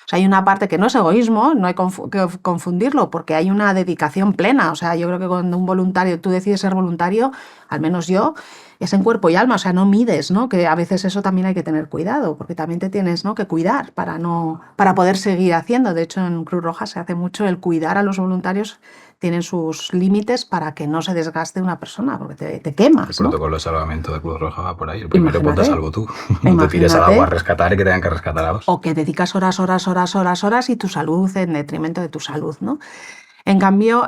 O sea, hay una parte que no es egoísmo, no hay que confundirlo, porque hay una dedicación plena. O sea, yo creo que cuando un voluntario, tú decides ser voluntario, al menos yo, es en cuerpo y alma, o sea, no mides, ¿no? Que a veces eso también hay que tener cuidado, porque también te tienes, ¿no?, que cuidar para poder seguir haciendo. De hecho, en Cruz Roja se hace mucho el cuidar a los voluntarios, tienen sus límites para que no se desgaste una persona, porque te quemas, El protocolo de salvamento de Cruz Roja va por ahí. El primero ponte a salvo tú. No te tires al agua a rescatar y que tengan que rescatar a dos. O que dedicas horas y tu salud en detrimento de tu salud, ¿no? En cambio,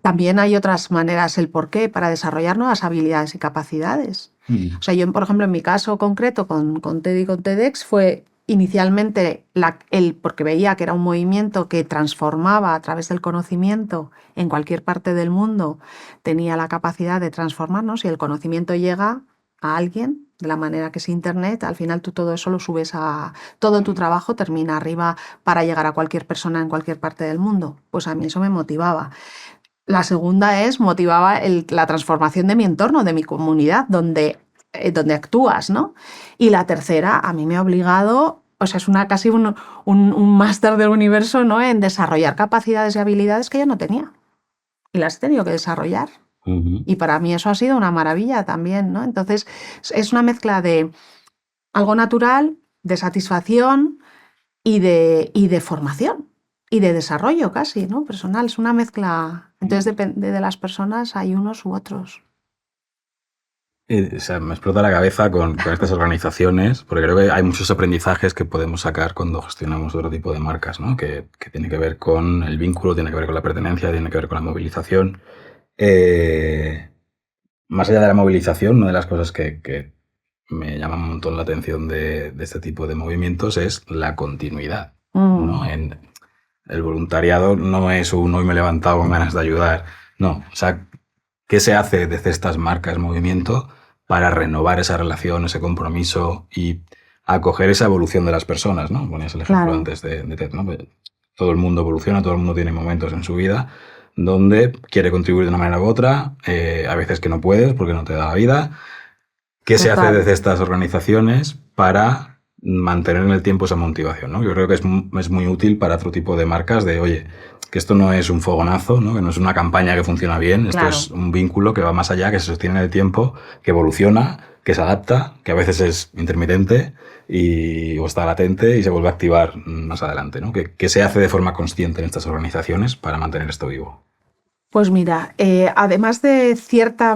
también hay otras maneras, el porqué, para desarrollar nuevas habilidades y capacidades. O sea, yo, por ejemplo, en mi caso concreto con TED y con TEDx fue inicialmente porque veía que era un movimiento que transformaba a través del conocimiento en cualquier parte del mundo, tenía la capacidad de transformarnos. Si el conocimiento llega a alguien, de la manera que es Internet, al final tú todo eso lo subes todo tu trabajo termina arriba para llegar a cualquier persona en cualquier parte del mundo. Pues a mí eso me motivaba. La segunda motivaba la transformación de mi entorno, de mi comunidad, donde actúas, ¿no? Y la tercera, a mí me ha obligado, o sea, es casi un máster del universo, ¿no?, en desarrollar capacidades y habilidades que yo no tenía. Y las he tenido que desarrollar. Y para mí eso ha sido una maravilla también, ¿no? Entonces, es una mezcla de algo natural, de satisfacción y de formación y de desarrollo casi, ¿no?, personal. Es una mezcla. Entonces, depende de las personas, hay unos u otros. O sea, me explota la cabeza con estas organizaciones, porque creo que hay muchos aprendizajes que podemos sacar cuando gestionamos otro tipo de marcas, ¿no? Que tiene que ver con el vínculo, tiene que ver con la pertenencia, tiene que ver con la movilización. Más allá de la movilización, una de las cosas que me llama un montón la atención de este tipo de movimientos es la continuidad, ¿no? El voluntariado no es hoy me he levantado con ganas de ayudar. No, o sea, ¿qué se hace desde estas marcas movimiento para renovar esa relación, ese compromiso y acoger esa evolución de las personas, ¿no? Ponías el ejemplo antes de TED, ¿no? todo el mundo evoluciona, todo el mundo tiene momentos en su vida donde quiere contribuir de una manera u otra, a veces que no puedes porque no te da la vida. ¿Qué se hace desde estas organizaciones para mantener en el tiempo esa motivación, ¿no? Yo creo que es muy útil para otro tipo de marcas de, oye, que esto no es un fogonazo, ¿no? Que no es una campaña que funciona bien, esto es un vínculo que va más allá, que se sostiene en el tiempo, que evoluciona, que se adapta, que a veces es intermitente o está latente y se vuelve a activar más adelante, ¿no? ¿Qué se hace de forma consciente en estas organizaciones para mantener esto vivo? Pues mira, además de cierta,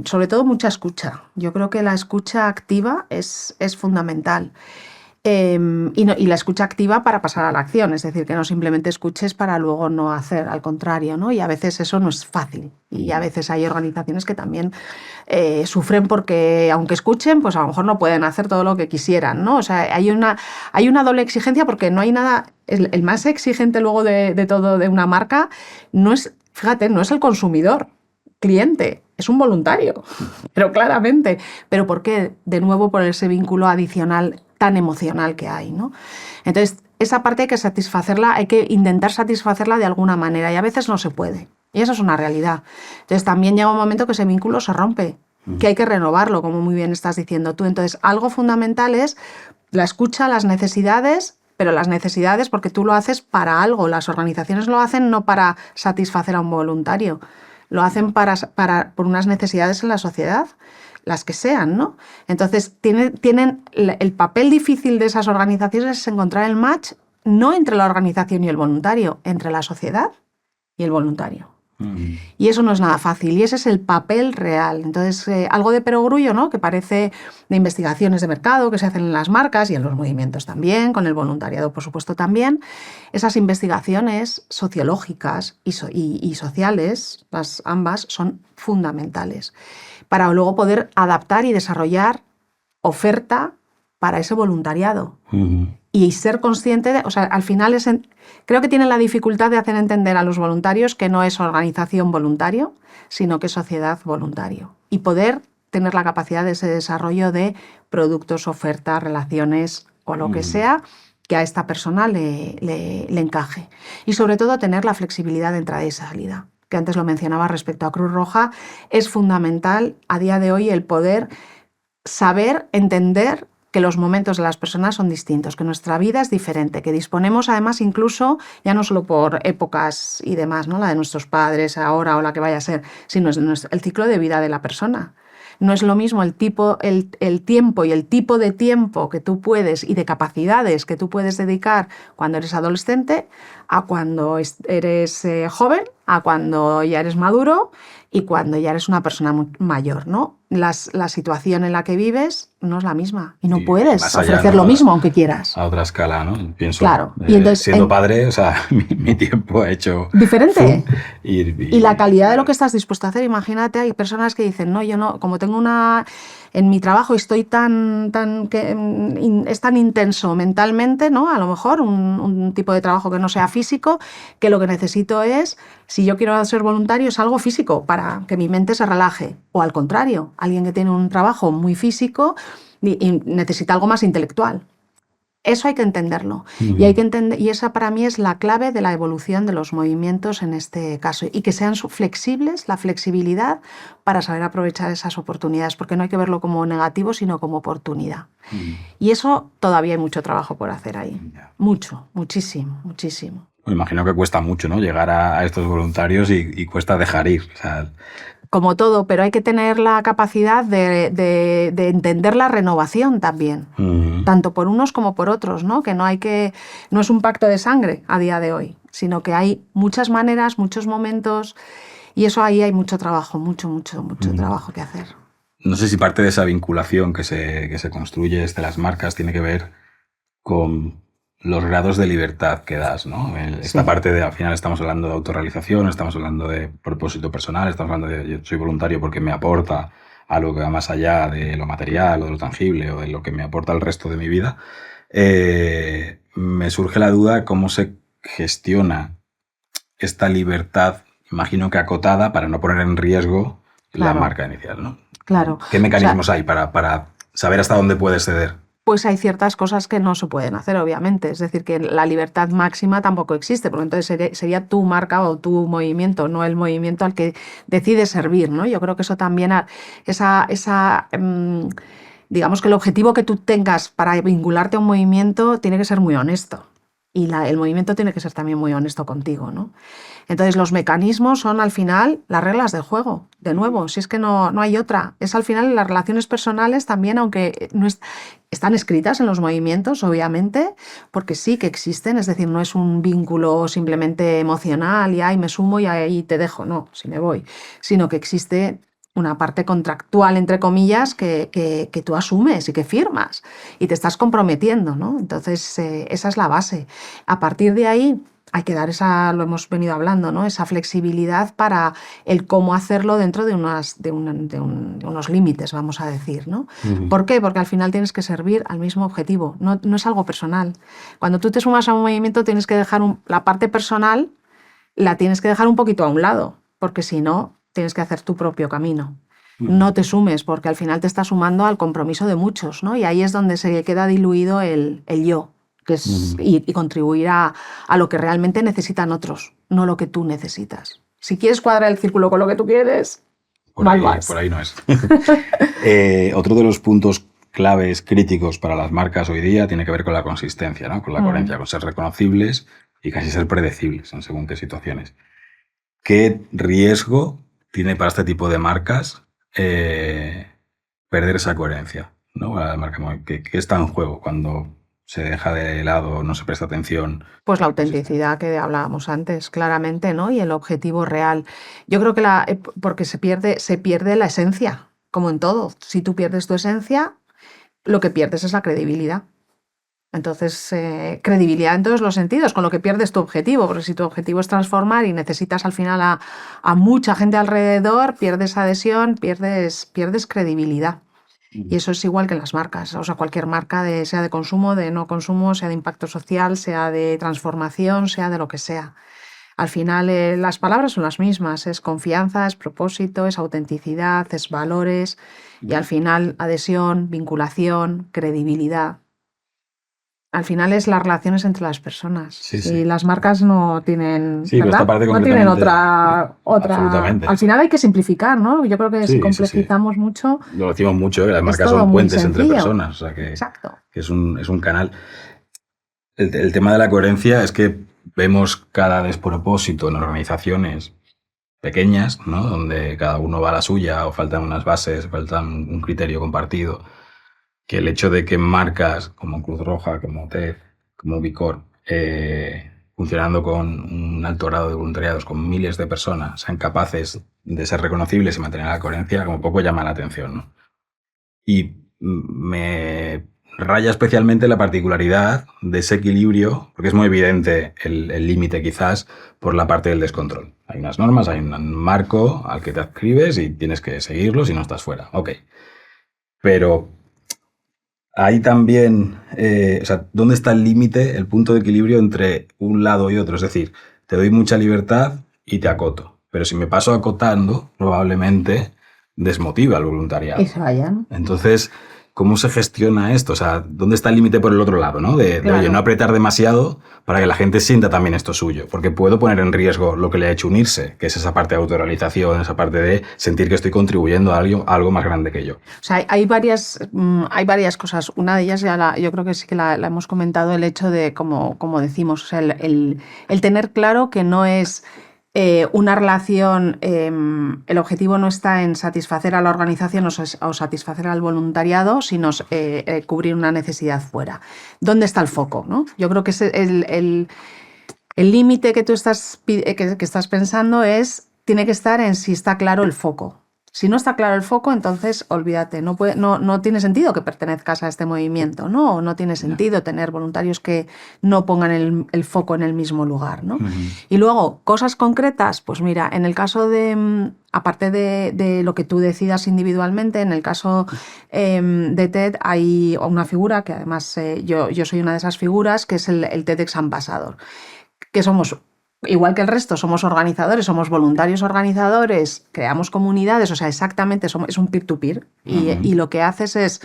sobre todo mucha escucha. Yo creo que la escucha activa es fundamental. Y la escucha activa para pasar a la acción, es decir, que no simplemente escuches para luego no hacer, al contrario, ¿no? Y a veces eso no es fácil. Y a veces hay organizaciones que también sufren porque, aunque escuchen, pues a lo mejor no pueden hacer todo lo que quisieran, ¿no? O sea, hay una doble exigencia porque no hay nada. El más exigente luego de todo de una marca no es, fíjate, no es el consumidor, cliente, es un voluntario, pero claramente. ¿Pero por qué? De nuevo, por ese vínculo adicional tan emocional que hay, ¿no? Entonces, esa parte hay que satisfacerla, hay que intentar satisfacerla de alguna manera y a veces no se puede. Y eso es una realidad. Entonces, también llega un momento que ese vínculo se rompe, que hay que renovarlo, como muy bien estás diciendo tú. Entonces, algo fundamental es la escucha, las necesidades, pero las necesidades porque tú lo haces para algo. Las organizaciones lo hacen no para satisfacer a un voluntario, lo hacen por unas necesidades en la sociedad, las que sean, ¿no? Entonces, tienen el papel difícil de esas organizaciones es encontrar el match no entre la organización y el voluntario, entre la sociedad y el voluntario. Y eso no es nada fácil, y ese es el papel real. Entonces, algo de perogrullo, ¿no? Que parece de investigaciones de mercado que se hacen en las marcas y en los movimientos también, con el voluntariado, por supuesto, también. Esas investigaciones sociológicas y sociales, ambas, son fundamentales para luego poder adaptar y desarrollar oferta para ese voluntariado. Y ser consciente, o sea, al final creo que tienen la dificultad de hacer entender a los voluntarios que no es organización voluntario, sino que es sociedad voluntario. Y poder tener la capacidad de ese desarrollo de productos, ofertas, relaciones o lo que sea que a esta persona le encaje. Y sobre todo tener la flexibilidad de entrada y salida, que antes lo mencionaba respecto a Cruz Roja. Es fundamental a día de hoy el poder saber entender que los momentos de las personas son distintos, que nuestra vida es diferente, que disponemos además incluso, ya no solo por épocas y demás, ¿no? La de nuestros padres ahora o la que vaya a ser, sino el ciclo de vida de la persona. No es lo mismo el tiempo y el tipo de tiempo que tú puedes y de capacidades que tú puedes dedicar cuando eres adolescente a cuando eres joven, a cuando ya eres maduro y cuando ya eres una persona mayor, ¿no? La situación en la que vives no es la misma y no puedes ofrecer lo mismo aunque quieras. A otra escala, ¿no? Pienso, claro. Y entonces, siendo padre, o sea, mi tiempo ha hecho... Diferente. Y la calidad de lo que estás dispuesto a hacer, imagínate, hay personas que dicen, no, yo no, como tengo en mi trabajo estoy es tan intenso mentalmente, ¿no? A lo mejor un tipo de trabajo que no sea físico, que lo que necesito es, si yo quiero ser voluntario, es algo físico para que mi mente se relaje. O al contrario, alguien que tiene un trabajo muy físico y necesita algo más intelectual. Eso hay que entenderlo. Y esa para mí es la clave de la evolución de los movimientos en este caso. Y que sean flexibles, la flexibilidad para saber aprovechar esas oportunidades, porque no hay que verlo como negativo, sino como oportunidad. Y eso todavía hay mucho trabajo por hacer ahí. Mucho, muchísimo, muchísimo. Me imagino que cuesta mucho, ¿no? Llegar a estos voluntarios y cuesta dejar ir. O sea, como todo, pero hay que tener la capacidad de entender la renovación también, tanto por unos como por otros, ¿no? Que no es un pacto de sangre a día de hoy, sino que hay muchas maneras, muchos momentos, y eso ahí hay mucho trabajo, mucho trabajo que hacer. No sé si parte de esa vinculación que se construye desde las marcas tiene que ver con los grados de libertad que das, ¿no? Esta parte de, al final estamos hablando de autorrealización, estamos hablando de propósito personal, estamos hablando de yo soy voluntario porque me aporta algo que va más allá de lo material o de lo tangible o de lo que me aporta el resto de mi vida. Me surge la duda cómo se gestiona esta libertad, imagino que acotada, para no poner en riesgo la marca inicial, ¿no? Claro. ¿Qué mecanismos hay para saber hasta dónde puedes ceder? pues hay ciertas cosas que no se pueden hacer, obviamente. Es decir, que la libertad máxima tampoco existe, porque entonces sería tu marca o tu movimiento, no el movimiento al que decides servir, ¿no? Yo creo que eso también, digamos que el objetivo que tú tengas para vincularte a un movimiento tiene que ser muy honesto. Y el movimiento tiene que ser también muy honesto contigo, ¿no? Entonces los mecanismos son al final las reglas del juego. De nuevo, si es que no hay otra. Es al final las relaciones personales también, aunque no están escritas en los movimientos, obviamente, porque sí que existen. Es decir, no es un vínculo simplemente emocional y ahí me sumo y ahí te dejo, no, si me voy. Sino que existe una parte contractual, entre comillas, que tú asumes y que firmas y te estás comprometiendo, ¿no? Entonces, esa es la base. A partir de ahí hay que dar lo hemos venido hablando, ¿no? Esa flexibilidad para el cómo hacerlo dentro de unos límites, vamos a decir, ¿no? Uh-huh. ¿Por qué? Porque al final tienes que servir al mismo objetivo, no es algo personal. Cuando tú te sumas a un movimiento tienes que dejar la parte personal, la tienes que dejar un poquito a un lado, porque si no, tienes que hacer tu propio camino. No te sumes, porque al final te estás sumando al compromiso de muchos, ¿no? Y ahí es donde se queda diluido el yo, que es, y contribuir a lo que realmente necesitan otros, no lo que tú necesitas. Si quieres cuadrar el círculo con lo que tú quieres, por ahí no es. Otro de los puntos claves críticos para las marcas hoy día tiene que ver con la consistencia, ¿no? Con la coherencia, con ser reconocibles y casi ser predecibles en según qué situaciones. ¿Qué riesgo tiene para este tipo de marcas perder esa coherencia, ¿no? La marca, ¿qué está en juego cuando se deja de lado, no se presta atención? Pues la autenticidad que hablábamos antes, claramente, ¿no? Y el objetivo real. Yo creo que porque se pierde la esencia, como en todo. Si tú pierdes tu esencia, lo que pierdes es la credibilidad. Entonces, credibilidad en todos los sentidos, con lo que pierdes tu objetivo, porque si tu objetivo es transformar y necesitas al final a mucha gente alrededor, pierdes adhesión, pierdes credibilidad. Y eso es igual que en las marcas, o sea, cualquier marca, sea de consumo, de no consumo, sea de impacto social, sea de transformación, sea de lo que sea. Al final las palabras son las mismas, es confianza, es propósito, es autenticidad, es valores y al final adhesión, vinculación, credibilidad. Al final es las relaciones entre las personas. Sí, y las marcas no tienen, sí, ¿verdad? No tienen otra. Absolutamente. Al final hay que simplificar, ¿no? Yo creo que si complejizamos mucho. Lo decimos mucho, las marcas son puentes entre personas. O sea que, exacto. Que es un canal. El tema de la coherencia es que vemos cada despropósito en organizaciones pequeñas, ¿no? Donde cada uno va a la suya o faltan unas bases, faltan un criterio compartido. Que el hecho de que marcas como Cruz Roja, como TED, como Vicor, funcionando con un alto grado de voluntariados, con miles de personas, sean capaces de ser reconocibles y mantener la coherencia, como poco llama la atención, ¿no? Y me raya especialmente la particularidad de ese equilibrio, porque es muy evidente el límite quizás por la parte del descontrol. Hay unas normas, hay un marco al que te adscribes y tienes que seguirlo si no estás fuera. Ok. Pero hay también, ¿dónde está el límite, el punto de equilibrio entre un lado y otro? Es decir, te doy mucha libertad y te acoto. Pero si me paso acotando, probablemente desmotiva al voluntariado. Y se vayan. Entonces, ¿cómo se gestiona esto? O sea, ¿dónde está el límite por el otro lado, ¿no? De oye, no apretar demasiado para que la gente sienta también esto suyo. Porque puedo poner en riesgo lo que le ha hecho unirse, que es esa parte de autorrealización, esa parte de sentir que estoy contribuyendo a algo más grande que yo. O sea, hay varias cosas. Una de ellas yo creo que sí que la hemos comentado, el hecho de, como decimos, o sea, el tener claro que no es una relación, el objetivo no está en satisfacer a la organización o satisfacer al voluntariado, sino cubrir una necesidad fuera. ¿Dónde está el foco, ¿no? Yo creo que el límite que tú estás pensando tiene que estar en si está claro el foco. Si no está claro el foco, entonces olvídate, no tiene sentido que pertenezcas a este movimiento, ¿no? No tiene sentido tener voluntarios que no pongan el foco en el mismo lugar, ¿no? Uh-huh. Y luego, cosas concretas, pues mira, en el caso de, aparte de lo que tú decidas individualmente, en el caso de TED hay una figura que además yo soy una de esas figuras, que es el TEDx Ambassador, que somos... Igual que el resto, somos organizadores, somos voluntarios organizadores, creamos comunidades, o sea, exactamente, es un peer-to-peer. Uh-huh. Y lo que haces es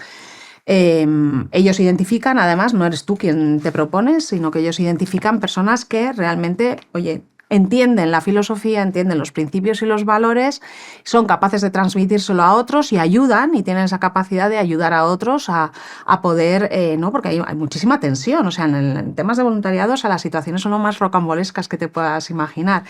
Ellos identifican, además, no eres tú quien te propones, sino que ellos identifican personas que realmente, oye, entienden la filosofía, entienden los principios y los valores, son capaces de transmitírselo a otros y ayudan, y tienen esa capacidad de ayudar a otros a poder, ¿no? Porque hay muchísima tensión, o sea, en temas de voluntariado, o sea, las situaciones son lo más rocambolescas que te puedas imaginar.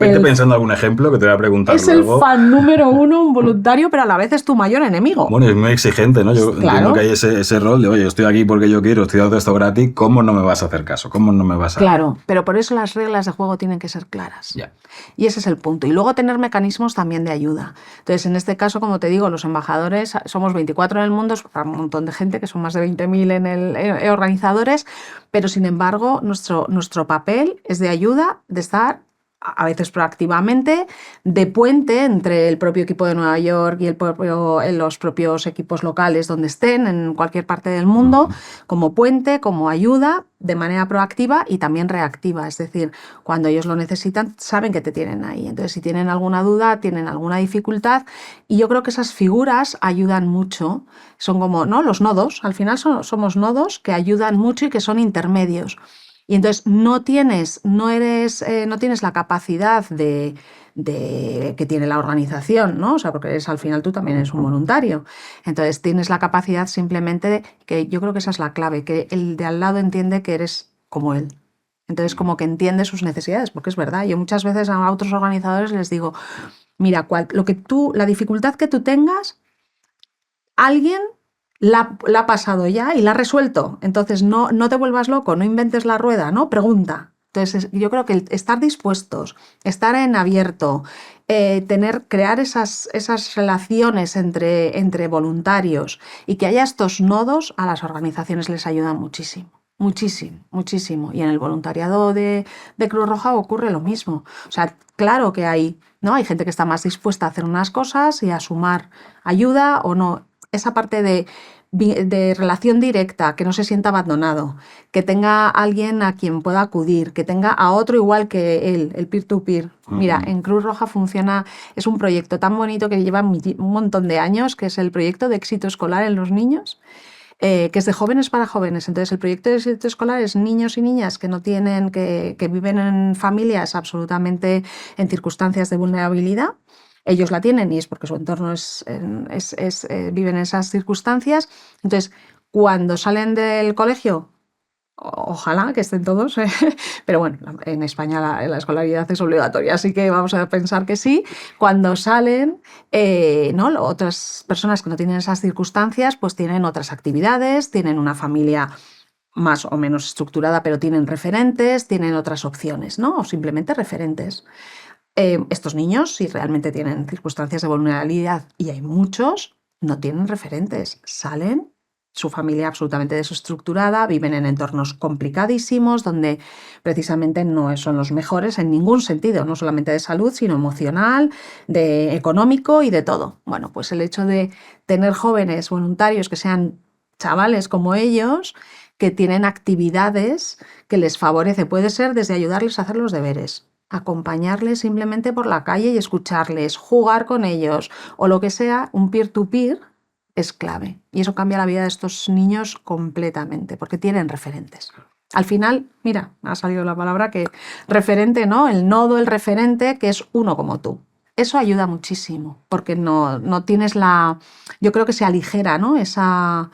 Vete pensando algún ejemplo que te voy a preguntar es luego. El fan número uno, un voluntario, pero a la vez es tu mayor enemigo. Bueno, es muy exigente, ¿no? Yo entiendo que hay ese rol de, oye, estoy aquí porque yo quiero, estoy dando esto gratis, ¿cómo no me vas a hacer caso? ¿Cómo no me vas a...? Claro, pero por eso las reglas de juego tienen que ser claras. Yeah. Y ese es el punto. Y luego tener mecanismos también de ayuda. Entonces, en este caso, como te digo, los embajadores, somos 24 en el mundo, es para un montón de gente, que son más de 20.000 en organizadores, pero sin embargo, nuestro papel es de ayuda, de estar a veces proactivamente, de puente entre el propio equipo de Nueva York y los propios equipos locales donde estén, en cualquier parte del mundo, como puente, como ayuda, de manera proactiva y también reactiva. Es decir, cuando ellos lo necesitan, saben que te tienen ahí. Entonces, si tienen alguna duda, tienen alguna dificultad, y yo creo que esas figuras ayudan mucho. Son como, ¿no?, los nodos. Al final somos nodos que ayudan mucho y que son intermedios. Y entonces no tienes la capacidad que tiene la organización, ¿no? O sea, porque al final tú también eres un voluntario. Entonces tienes la capacidad simplemente que yo creo que esa es la clave, que el de al lado entiende que eres como él. Entonces como que entiende sus necesidades, porque es verdad. Yo muchas veces a otros organizadores les digo, mira, la dificultad que tú tengas, alguien la ha pasado ya y la ha resuelto. Entonces no te vuelvas loco, no inventes la rueda, ¿no? Pregunta. Entonces yo creo que estar dispuestos, estar en abierto, crear esas relaciones entre voluntarios y que haya estos nodos, a las organizaciones les ayuda muchísimo. Muchísimo, muchísimo. Y en el voluntariado de Cruz Roja ocurre lo mismo. O sea, claro que hay gente que está más dispuesta a hacer unas cosas y a sumar ayuda o no. Esa parte de relación directa, que no se sienta abandonado, que tenga alguien a quien pueda acudir, que tenga a otro igual que él, el peer-to-peer. Mira, en Cruz Roja funciona, es un proyecto tan bonito que lleva un montón de años, que es el proyecto de éxito escolar en los niños, que es de jóvenes para jóvenes. Entonces, el proyecto de éxito escolar es niños y niñas que no tienen, que viven en familias absolutamente en circunstancias de vulnerabilidad. Ellos la tienen y es porque su entorno viven en esas circunstancias. Entonces, cuando salen del colegio, ojalá que estén todos, pero bueno, en España la escolaridad es obligatoria, así que vamos a pensar que sí. Cuando salen, ¿no?, otras personas que no tienen esas circunstancias, pues tienen otras actividades, tienen una familia más o menos estructurada, pero tienen referentes, tienen otras opciones, ¿no? O simplemente referentes. Estos niños, si realmente tienen circunstancias de vulnerabilidad, y hay muchos, no tienen referentes. Salen, su familia absolutamente desestructurada, viven en entornos complicadísimos, donde precisamente no son los mejores en ningún sentido, no solamente de salud, sino emocional, de económico y de todo. Bueno, pues el hecho de tener jóvenes voluntarios que sean chavales como ellos, que tienen actividades que les favorece, puede ser desde ayudarles a hacer los deberes, acompañarles simplemente por la calle y escucharles, jugar con ellos o lo que sea, un peer-to-peer es clave. Y eso cambia la vida de estos niños completamente, porque tienen referentes. Al final, mira, ha salido la palabra que referente, ¿no? El nodo, el referente, que es uno como tú. Eso ayuda muchísimo, porque no tienes yo creo que se aligera, ¿no?, esa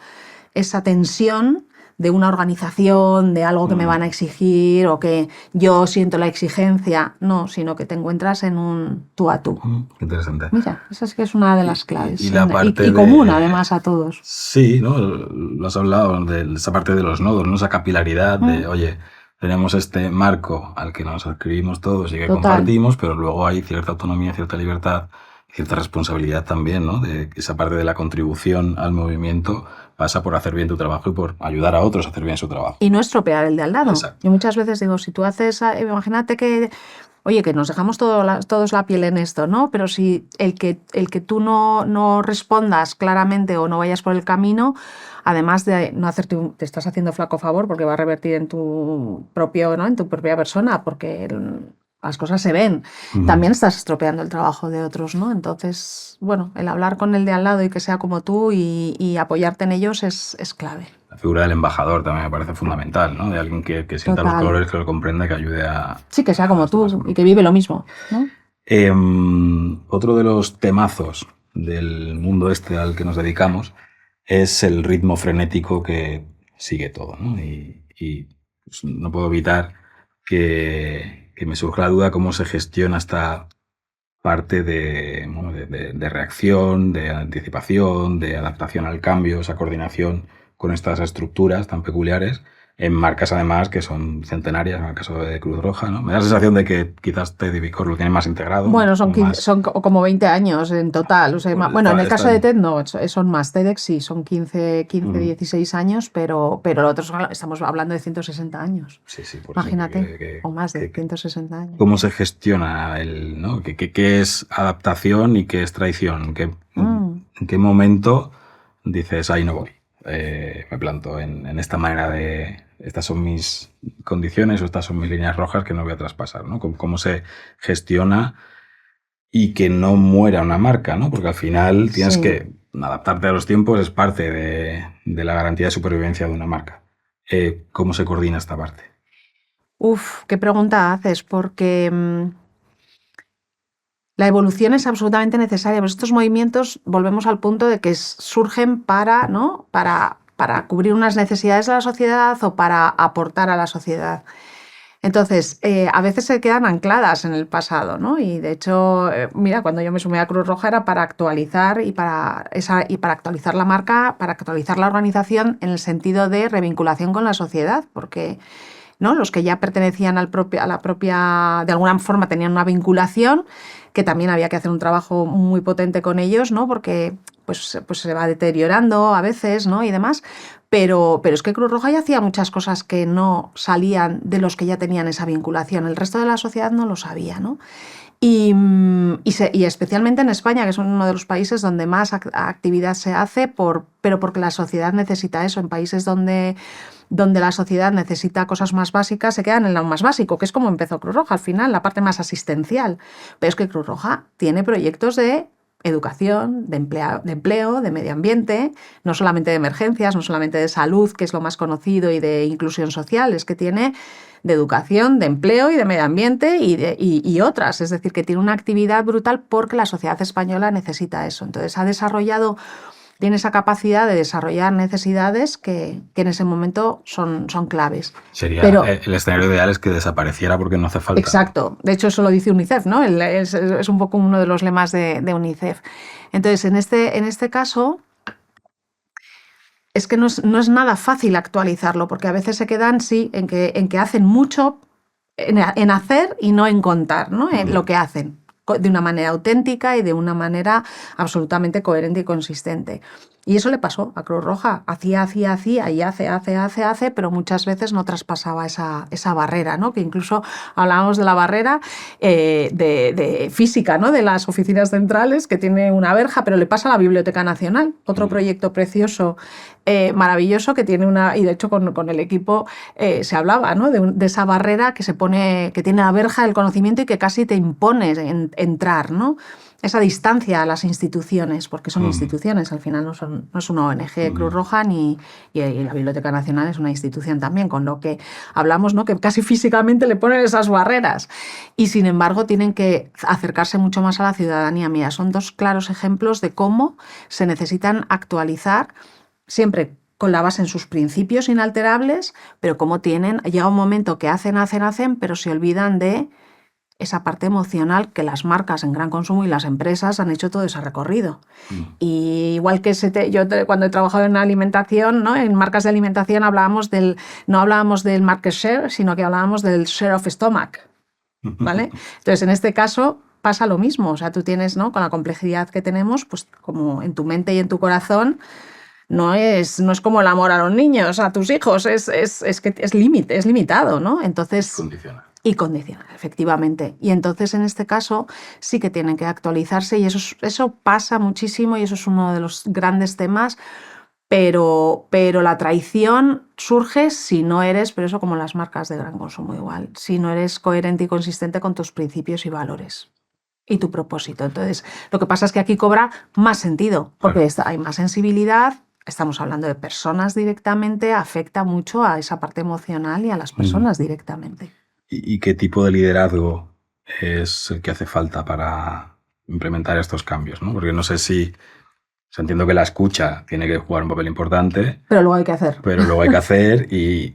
tensión de una organización, de algo que me van a exigir o que yo siento la exigencia, no, sino que te encuentras en un tú a tú. Interesante. Mira, esa es que es una de las claves. Y común, además, a todos. Sí, ¿no? Lo has hablado de esa parte de los nodos, ¿no? Esa capilaridad de, oye, tenemos este marco al que nos adscribimos todos y que compartimos, pero luego hay cierta autonomía, cierta libertad, cierta responsabilidad también, ¿no? De esa parte de la contribución al movimiento pasa por hacer bien tu trabajo y por ayudar a otros a hacer bien su trabajo. Y no estropear el de al lado. Exacto. Yo muchas veces digo, si tú haces, imagínate que, oye, que nos dejamos todos la piel en esto, ¿no? Pero si el que tú no respondas claramente o no vayas por el camino, además de no hacerte te estás haciendo flaco favor, porque va a revertir en tu propia persona, porque las cosas se ven. También estás estropeando el trabajo de otros, ¿no? Entonces, bueno, el hablar con el de al lado y que sea como tú y apoyarte en ellos es clave. La figura del embajador también me parece fundamental, ¿no? De alguien que sienta los colores, que lo comprenda, que ayude a... Sí, que sea como tú y que vive lo mismo, ¿no? Otro de los temazos del mundo este al que nos dedicamos es el ritmo frenético que sigue todo, ¿no? Y pues, no puedo evitar que me surja la duda cómo se gestiona esta parte de reacción, de anticipación, de adaptación al cambio, esa coordinación con estas estructuras tan peculiares en marcas además que son centenarias, en el caso de Cruz Roja, ¿no? Me da la sensación de que quizás TED y Vicor lo tienen más integrado. Bueno, son como 20 años en total. O sea, pues bueno, en el caso de TED no, son más. TEDx sí, son 15 16 años, pero los otros estamos hablando de 160 años. Sí, por imagínate, o más de 160 años. ¿Cómo se gestiona ¿no? ¿Qué es adaptación y qué es traición? ¿En qué momento dices, ahí no voy? Me planto en esta manera de... Estas son mis condiciones o estas son mis líneas rojas que no voy a traspasar, ¿no? ¿Cómo se gestiona y que no muera una marca, ¿no? Porque al final tienes que adaptarte a los tiempos, es parte de la garantía de supervivencia de una marca. ¿Cómo se coordina esta parte? Qué pregunta haces, porque la evolución es absolutamente necesaria, pero estos movimientos, volvemos al punto de que surgen para cubrir unas necesidades de la sociedad o para aportar a la sociedad. Entonces, a veces se quedan ancladas en el pasado, ¿no? Y de hecho, mira, cuando yo me sumé a Cruz Roja era para actualizar y para actualizar la marca, para actualizar la organización en el sentido de revinculación con la sociedad, porque ¿no? Los que ya pertenecían a la propia, de alguna forma tenían una vinculación, que también había que hacer un trabajo muy potente con ellos, ¿no? Porque pues se va deteriorando a veces, ¿no? Y demás. Pero es que Cruz Roja ya hacía muchas cosas que no salían de los que ya tenían esa vinculación. El resto de la sociedad no lo sabía, ¿no? Y especialmente en España, que es uno de los países donde más actividad se hace, pero porque la sociedad necesita eso. En países donde la sociedad necesita cosas más básicas, se quedan en lo más básico, que es como empezó Cruz Roja al final, la parte más asistencial. Pero es que Cruz Roja tiene proyectos de educación, de empleo, de medio ambiente, no solamente de emergencias, no solamente de salud, que es lo más conocido, y de inclusión social, es que tiene de educación, de empleo y de medio ambiente y otras. Es decir, que tiene una actividad brutal porque la sociedad española necesita eso. Entonces tiene esa capacidad de desarrollar necesidades que en ese momento son claves. El escenario ideal es que desapareciera porque no hace falta. Exacto. De hecho, eso lo dice UNICEF, ¿no? Es un poco uno de los lemas de UNICEF. Entonces, en este caso, es que no es nada fácil actualizarlo, porque a veces se quedan, sí, en que hacen mucho en hacer y no en contar, ¿no? En lo que hacen, de una manera auténtica y de una manera absolutamente coherente y consistente. Y eso le pasó a Cruz Roja. Hacía y hace, pero muchas veces no traspasaba esa barrera, ¿no? Que incluso hablábamos de la barrera de física, ¿no? De las oficinas centrales, que tiene una verja, pero le pasa a la Biblioteca Nacional, otro proyecto precioso, maravilloso, que tiene y de hecho con el equipo se hablaba, ¿no? De esa barrera que tiene la verja del conocimiento y que casi te impone entrar, ¿no? Esa distancia a las instituciones, porque son instituciones, al final no es una ONG Cruz Roja y la Biblioteca Nacional es una institución también, con lo que hablamos, ¿no? Que casi físicamente le ponen esas barreras y sin embargo tienen que acercarse mucho más a la ciudadanía. Mira, son dos claros ejemplos de cómo se necesitan actualizar siempre con la base en sus principios inalterables, pero cómo llega un momento que hacen, pero se olvidan de esa parte emocional que las marcas en gran consumo y las empresas han hecho todo ese recorrido. Y igual que cuando he trabajado en alimentación, ¿no? En marcas de alimentación no hablábamos del market share, sino que hablábamos del share of stomach, ¿vale? Entonces, en este caso pasa lo mismo. O sea, tú tienes, ¿no? Con la complejidad que tenemos, pues como en tu mente y en tu corazón, no es como el amor a los niños, a tus hijos, es que es limitado, ¿no? Entonces... Condicional, efectivamente. Y entonces, en este caso, sí que tienen que actualizarse y eso pasa muchísimo y eso es uno de los grandes temas, Pero la traición surge si no eres, pero eso como las marcas de gran consumo igual, si no eres coherente y consistente con tus principios y valores y tu propósito. Entonces, lo que pasa es que aquí cobra más sentido, porque hay más sensibilidad, estamos hablando de personas directamente, afecta mucho a esa parte emocional y a las personas directamente. ¿Y qué tipo de liderazgo es el que hace falta para implementar estos cambios, ¿no? Porque no sé si... O sea, entiendo que la escucha tiene que jugar un papel importante. Pero luego hay que hacer. Y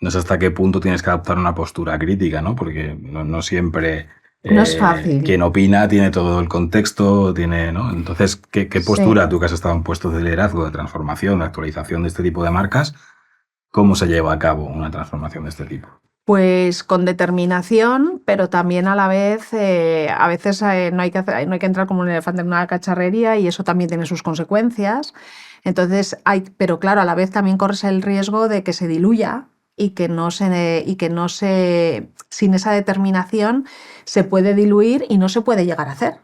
no sé hasta qué punto tienes que adoptar una postura crítica, ¿no? Porque no siempre... No es fácil. Quien opina tiene todo el contexto, ¿no? Entonces, ¿qué postura, tú que has estado en puestos de liderazgo, de transformación, de actualización de este tipo de marcas, cómo se lleva a cabo una transformación de este tipo? Pues con determinación, pero también a la vez, a veces no hay que entrar como un elefante en una cacharrería y eso también tiene sus consecuencias. Entonces, pero claro, a la vez también corres el riesgo de que se diluya y que sin esa determinación se puede diluir y no se puede llegar a hacer.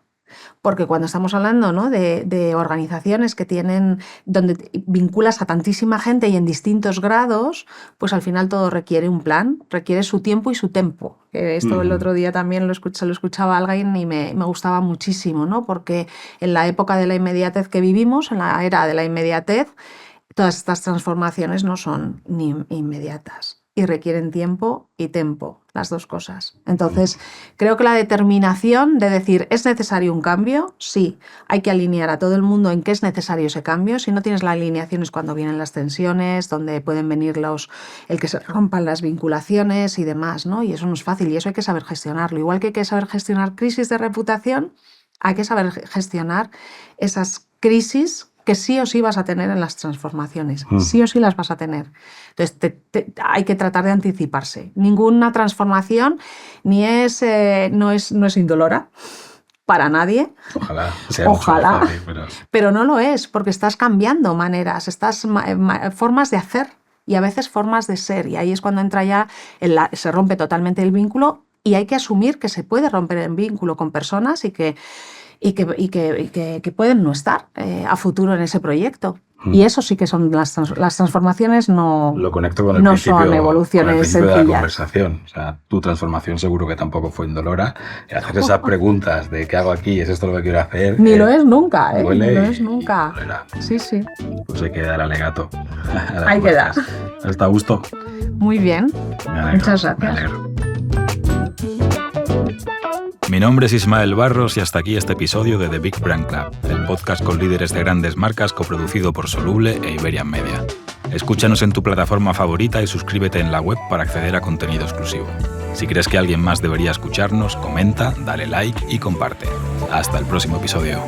Porque cuando estamos hablando, ¿no?, de organizaciones que tienen, donde vinculas a tantísima gente y en distintos grados, pues al final todo requiere un plan, requiere su tiempo y su tempo. Esto el otro día también se lo escuchaba a alguien y me gustaba muchísimo, ¿no? Porque en la época de la inmediatez que vivimos, en la era de la inmediatez, todas estas transformaciones no son ni inmediatas y requieren tiempo y tempo, las dos cosas. Entonces, creo que la determinación de decir, ¿es necesario un cambio? Sí, hay que alinear a todo el mundo en qué es necesario ese cambio. Si no tienes la alineación es cuando vienen las tensiones, donde pueden venir el que se rompan las vinculaciones y demás, ¿no? Y eso no es fácil y eso hay que saber gestionarlo. Igual que hay que saber gestionar crisis de reputación, hay que saber gestionar esas crisis que sí o sí vas a tener en las transformaciones, sí o sí las vas a tener. Entonces, hay que tratar de anticiparse. Ninguna transformación no es indolora para nadie. Ojalá sea mucho más fácil, pero no lo es, porque estás cambiando maneras, formas de hacer y a veces formas de ser. Y ahí es cuando entra ya, se rompe totalmente el vínculo y hay que asumir que se puede romper el vínculo con personas y que pueden no estar a futuro en ese proyecto. Y eso sí que son las transformaciones, no, lo conecto con el no son evoluciones sencillas. De la conversación. O sea, tu transformación seguro que tampoco fue indolora. Y hacer esas preguntas de ¿qué hago aquí? ¿Es esto lo que quiero hacer? Ni lo es nunca, ¿eh? Duele, ni lo es nunca. Sí. Pues hay que dar alegato. Hay que dar. ¿Está a gusto? Muy bien. Me alegro, muchas gracias. Me alegro. Mi nombre es Ismael Barros y hasta aquí este episodio de The Big Brand Club, el podcast con líderes de grandes marcas coproducido por Soluble e Iberian Media. Escúchanos en tu plataforma favorita y suscríbete en la web para acceder a contenido exclusivo. Si crees que alguien más debería escucharnos, comenta, dale like y comparte. Hasta el próximo episodio.